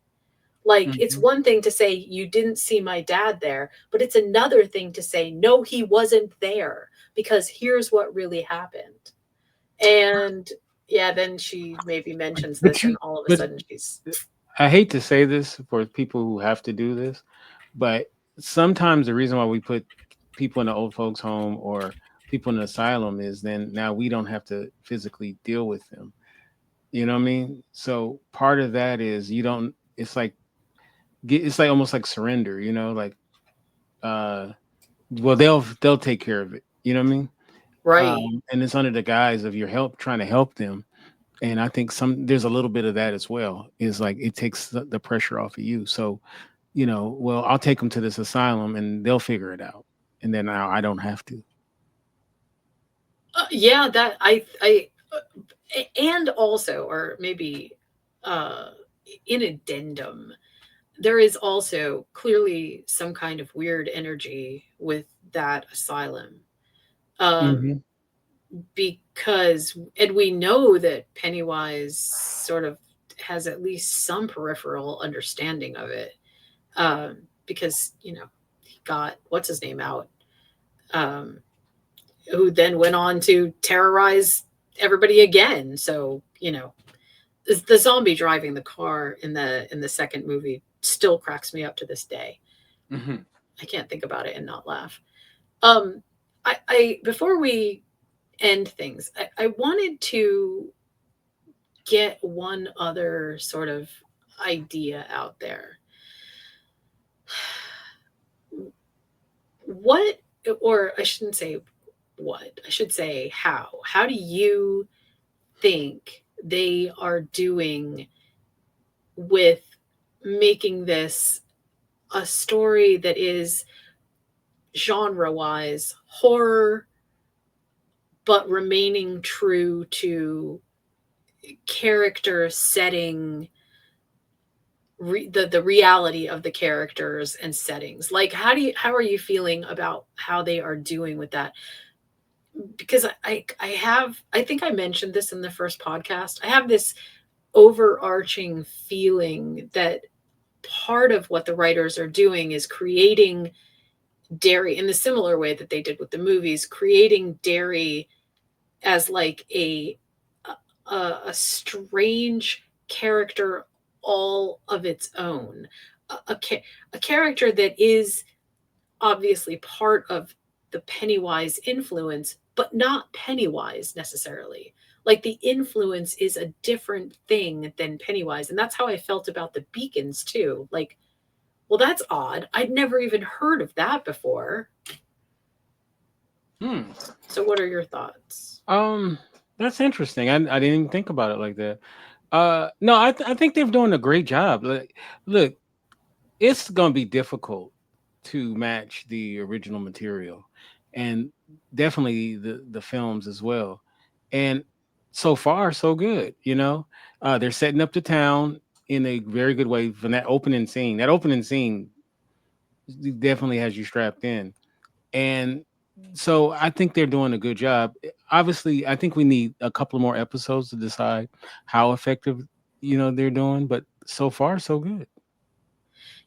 Like, it's one thing to say you didn't see my dad there, but it's another thing to say, no, he wasn't there because here's what really happened. And yeah, then she maybe mentions this and all of a sudden she's... I hate to say this for people who have to do this, but sometimes the reason why we put people in the old folks home or people in the asylum is then now we don't have to physically deal with them. You know what I mean? So part of that is it's like almost like surrender, like, well, they'll take care of it. You know what I mean? Right. And it's under the guise of your trying to help them. And I think there's a little bit of that as well. Is like, it takes the pressure off of you. So, well, I'll take them to this asylum and they'll figure it out. And then now I don't have to. Yeah, that and also, or maybe in addendum, there is also clearly some kind of weird energy with that asylum. Mm-hmm. Because, and we know that Pennywise sort of has at least some peripheral understanding of it. Because, he got, what's his name out, um, who then went on to terrorize everybody again. So, the zombie driving the car in the second movie still cracks me up to this day. Mm-hmm. I can't think about it and not laugh. I before we end things, I wanted to get one other sort of idea out there. What, or I shouldn't say what, I should say how. How do you think they are doing with making this a story that is genre wise horror, but remaining true to character setting, the reality of the characters and settings? Like, how are you feeling about how they are doing with that? Because I think I mentioned this in the first podcast. I have this overarching feeling that part of what the writers are doing is creating Derry in the similar way that they did with the movies, creating Derry as like a strange character all of its own, a character that is obviously part of the Pennywise influence, but not Pennywise necessarily. Like, the influence is a different thing than Pennywise. And that's how I felt about the beacons too. Like, well, that's odd. I'd never even heard of that before. So what are your thoughts? That's interesting. I didn't even think about it like that. No, I think they're doing a great job. Look, it's gonna be difficult to match the original material, and definitely the films as well. And so far, so good. They're setting up the town in a very good way from that opening scene. That opening scene definitely has you strapped in, and so I think they're doing a good job. Obviously, I think we need a couple more episodes to decide how effective they're doing, but so far so good.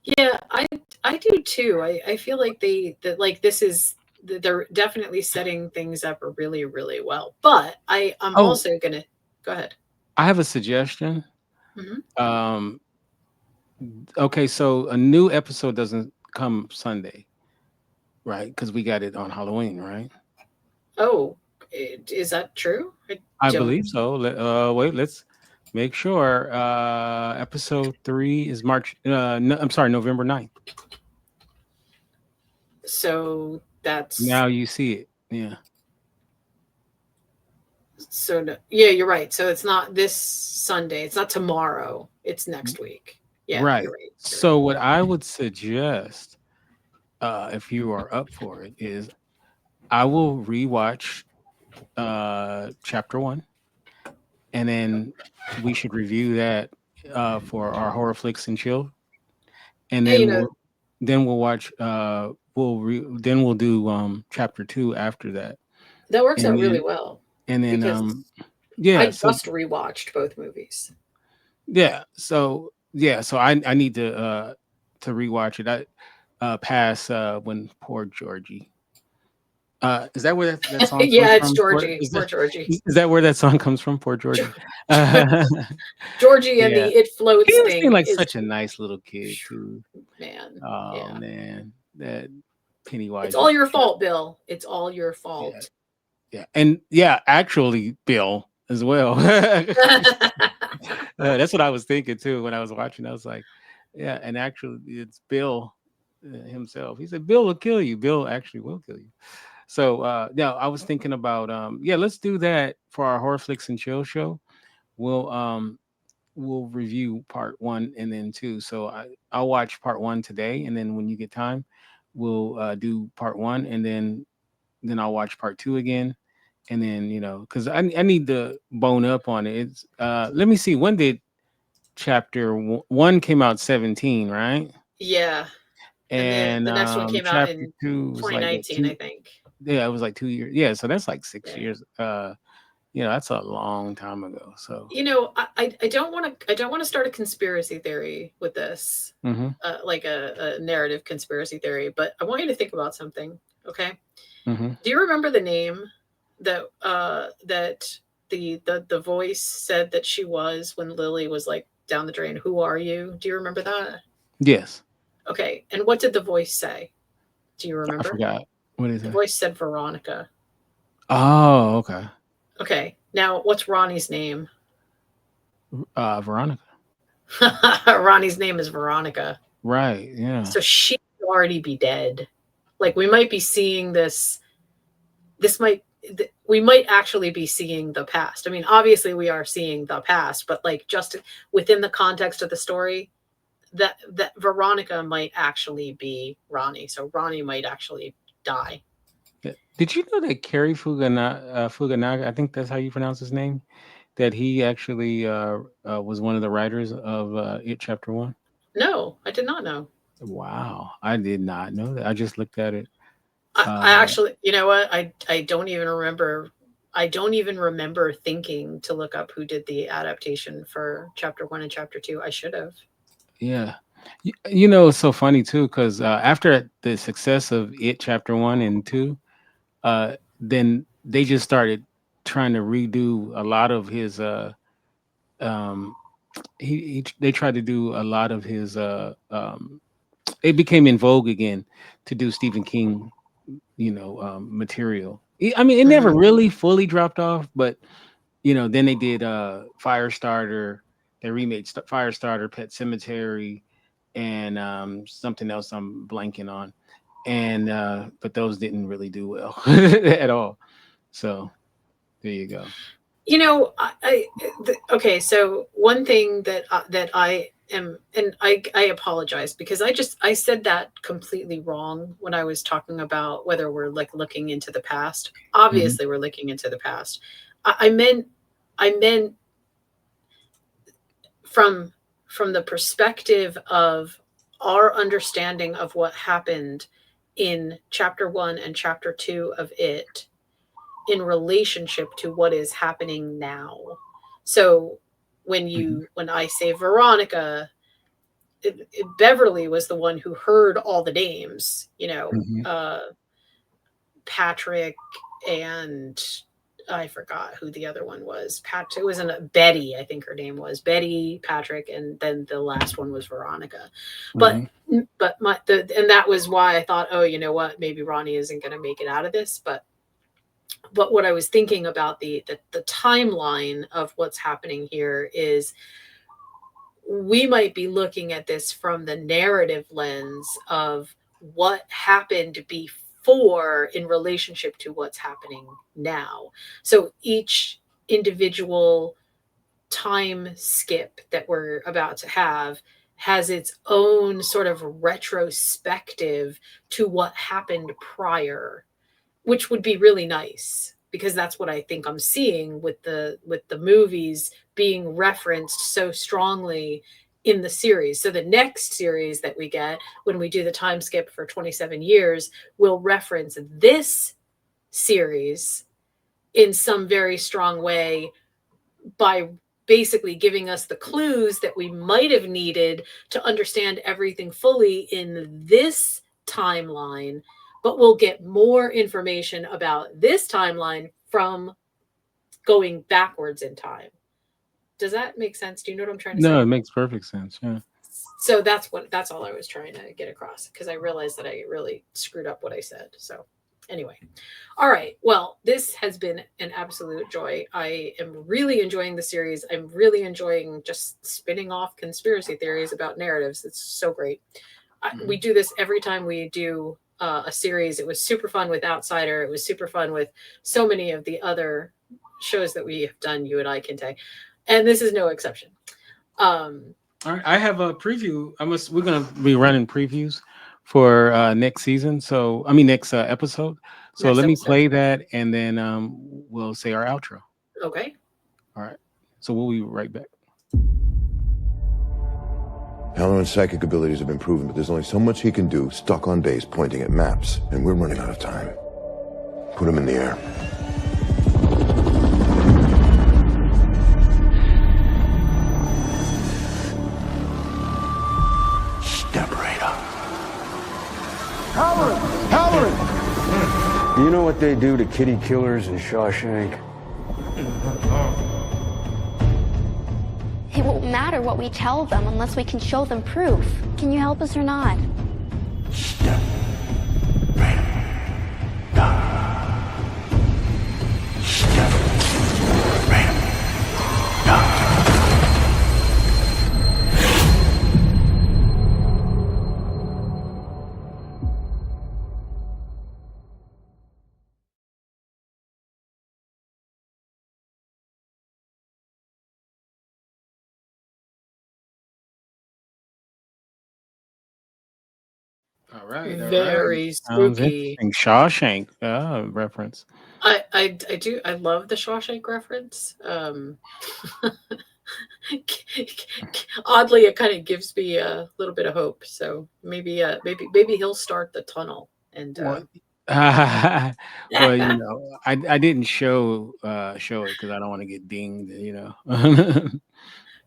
Yeah, I do too. I feel like that like this is they're definitely setting things up really, really well. But I'm Oh, also gonna go ahead. I have a suggestion. Mhm. Um, okay, so a new episode doesn't come Sunday, right? Because we got it on Halloween, right? Oh, is that true? I I don't. believe so. Wait, let's make sure. Episode 3 is March. No, I'm sorry, November 9th. So that's Now you see it. Yeah. so yeah, you're right. So it's not this Sunday. It's not tomorrow. It's next week. Yeah, Right. you're right. You're right. So what I would suggest, if you are up for it, is I will rewatch chapter 1, and then we should review that for our horror flicks and chill, and Hey, then we'll watch then we'll do chapter 2 after that, that works and out really then well and then because I yeah, just rewatched both movies. so I need to rewatch it. I pass when poor Georgie. Is that where that song comes Yeah, it's from? Georgie. Poor Georgie. Is that where that song comes from? Poor Georgie. Georgie and Yeah, the It he Floats seemed thing like is, such a nice little kid too. man. Oh Yeah. man, that It's Pennywise all is your fault, Bill. It's all your yeah, fault. yeah, and yeah, actually, Bill as well. That's what I was thinking too when I was watching. I was like, yeah, and actually, it's Bill himself. He said, "Bill will kill you. Bill actually will kill you." So, yeah, I was thinking about, yeah, let's do that for our horror flicks and chill show. We'll, we'll review part 1 and then 2. So I'll watch part 1 today, and then when you get time, we'll do part 1, and then I'll watch part 2 again, and then because I need to bone up on it. It's let me see, when did one came out 17, right? Yeah. And then And the next one came out chapter in 2 was like what, 2019, I think. yeah, it was like 2 years. Yeah, so that's like 6 Yeah. years. That's a long time ago. So I don't want to start a conspiracy theory with this, mhm, like a narrative conspiracy theory, but I want you to think about something. Okay. mhm. Do you remember the name that that the voice said that she was when Lily was like down the drain? Who are you? Do you remember that? Yes. Okay. And what did the voice say? Do you I remember? forgot. What is The it? voice said Veronica. Oh, okay. Okay. Now, what's Ronnie's name? Veronica. Ronnie's name is Veronica. Right. Yeah. So she would already be dead. Like we might be seeing this. We might actually be seeing the past. I mean, obviously we are seeing the past, but like just within the context of the story, that Veronica might actually be Ronnie. So Ronnie might actually die. Yeah. Did you know that Kerry Fuganaga, I think that's how you pronounce his name, that he actually was one of the writers of It Chapter 1? No, I did not know. Wow, I did not know that. I just looked at it. I actually, you know what? I don't even remember. I don't even remember thinking to look up who did the adaptation for Chapter 1 and Chapter 2. I should have. Yeah. It's so funny too, because after the success of It Chapter 1 and 2, then they just started trying to redo a lot of his um they tried to do a lot of his it became in vogue again to do Stephen King, material. I mean, it never Mhm. really fully dropped off, but then they did Firestarter. They remade Firestarter, Pet Cemetery, and something else I'm blanking on. And but those didn't really do well at all. So there you go. Okay. So one thing that I am, and I apologize because I said that completely wrong when I was talking about whether we're like looking into the past. Mhm. Obviously, we're looking into the past. I meant from the perspective of our understanding of what happened in Chapter 1 and Chapter 2 of It in relationship to what is happening now. So Mhm. when I say Veronica, Beverly was the one who heard all the names, Mhm. Patrick, and I forgot who the other one was. It wasn't Betty, I think her name was Betty, Patrick, and then the last one was Veronica. But Mhm. and that was why I thought, oh, you know what, maybe Ronnie isn't going to make it out of this. But what I was thinking about the timeline of what's happening here is we might be looking at this from the narrative lens of what happened before in relationship to what's happening now. So each individual time skip that we're about to have has its own sort of retrospective to what happened prior, which would be really nice because that's what I think I'm seeing with the movies being referenced so strongly in the series. So the next series that we get when we do the time skip for 27 years will reference this series in some very strong way by basically giving us the clues that we might have needed to understand everything fully in this timeline, but we'll get more information about this timeline from going backwards in time. Does that make sense? Do you know what I'm trying to No, say? it makes perfect sense. Yeah. So that's all I was trying to get across because I realized that I really screwed up what I said. So anyway, all right. Well, this has been an absolute joy. I am really enjoying the series. I'm really enjoying just spinning off conspiracy theories about narratives. It's so great. We do this every time we do a series. It was super fun with Outsider. It was super fun with so many of the other shows that we have done, you and I, Kinte. And this is no exception. All right, I have a preview. We're gonna be running previews for next season. So I mean next episode. So Next let me episode. play that, and then we'll say our outro. Okay. All right. So we'll be right back. Hallorann's psychic abilities have been proven, but there's only so much he can do stuck on base pointing at maps, and we're running out of time. Put him in the air. Step right up. Hallorann! You know what they do to kitty killers in Shawshank? It won't matter what we tell them unless we can show them proof. Can you help us or not? Step right up. Step right up. All right. Very Sounds spooky. interesting. Shawshank reference. I do. I love the Shawshank reference. Oddly, it kind of gives me a little bit of hope. So maybe he'll start the tunnel. And Well, you know, I didn't show it because I don't want to get dinged. You know.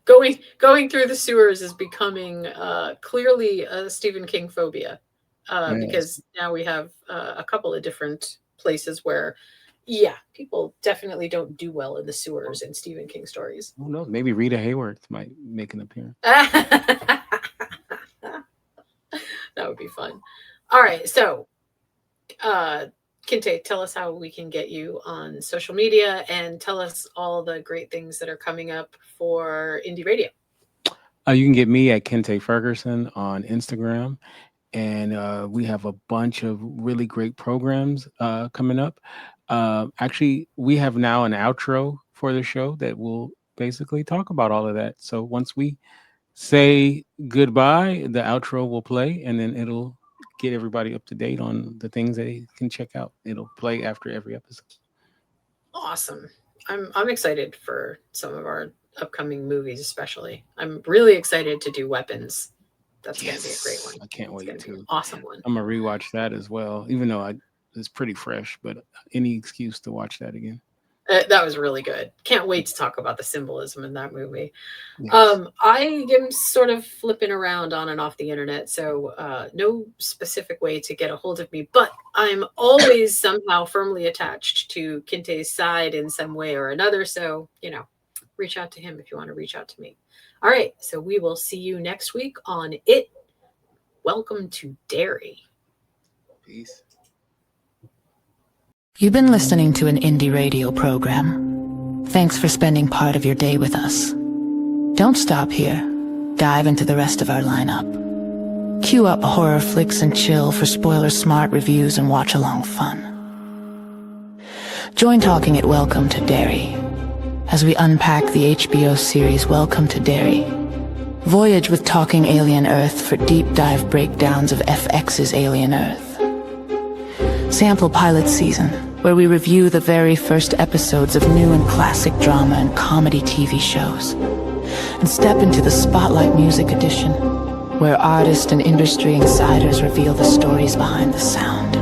going through the sewers is becoming clearly a Stephen King phobia, because now we have a couple of different places where, yeah, people definitely don't do well in the sewers in Stephen King stories. Who knows? Maybe Rita Hayworth might make an appearance. That would be fun. All right, so Kinte, tell us how we can get you on social media and tell us all the great things that are coming up for Indie Radio. You can get me at Kinte Ferguson on Instagram. And we have a bunch of really great programs coming up. Actually, we have now an outro for the show that will basically talk about all of that. So once we say goodbye, the outro will play, and then it'll get everybody up to date on the things they can check out. It'll play after every episode. Awesome. I'm excited for some of our upcoming movies, especially. I'm really excited to do Weapons. That's going to be a great one. I can't wait to. Awesome one. I'm going to rewatch that as well, even though it's pretty fresh, but any excuse to watch that again. That was really good. Can't wait to talk about the symbolism in that movie. Yes. I am sort of flipping around on and off the internet, so no specific way to get a hold of me, but I'm always somehow firmly attached to Kinte's side in some way or another. So, reach out to him if you want to reach out to me. All right, so we will see you next week on It. Welcome to Derry. Peace. You've been listening to an indie radio program. Thanks for spending part of your day with us. Don't stop here. Dive into the rest of our lineup. Queue up horror flicks and chill for spoiler-smart reviews and watch-along fun. Join Talking at Welcome to Derry as we unpack the HBO series Welcome to Derry. Voyage with Talking Alien Earth for deep dive breakdowns of FX's Alien Earth. Sample Pilot Season, where we review the very first episodes of new and classic drama and comedy TV shows. And step into the Spotlight Music Edition, where artists and industry insiders reveal the stories behind the sound.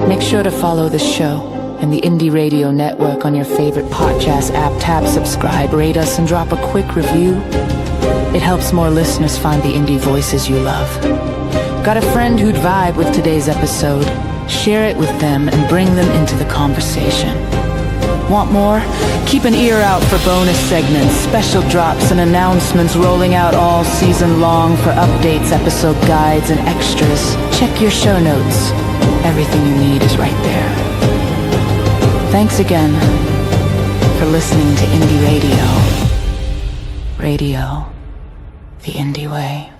Make sure to follow the show and the Indie Radio Network on your favorite podcast app. Tap subscribe, rate us, and drop a quick review. It helps more listeners find the indie voices you love. Got a friend who'd vibe with today's episode? Share it with them and bring them into the conversation. Want more? Keep an ear out for bonus segments, special drops, and announcements rolling out all season long. For updates, episode guides, and extras, check your show notes. Everything you need is right there. Thanks again for listening to Indie Radio. Radio, the indie way.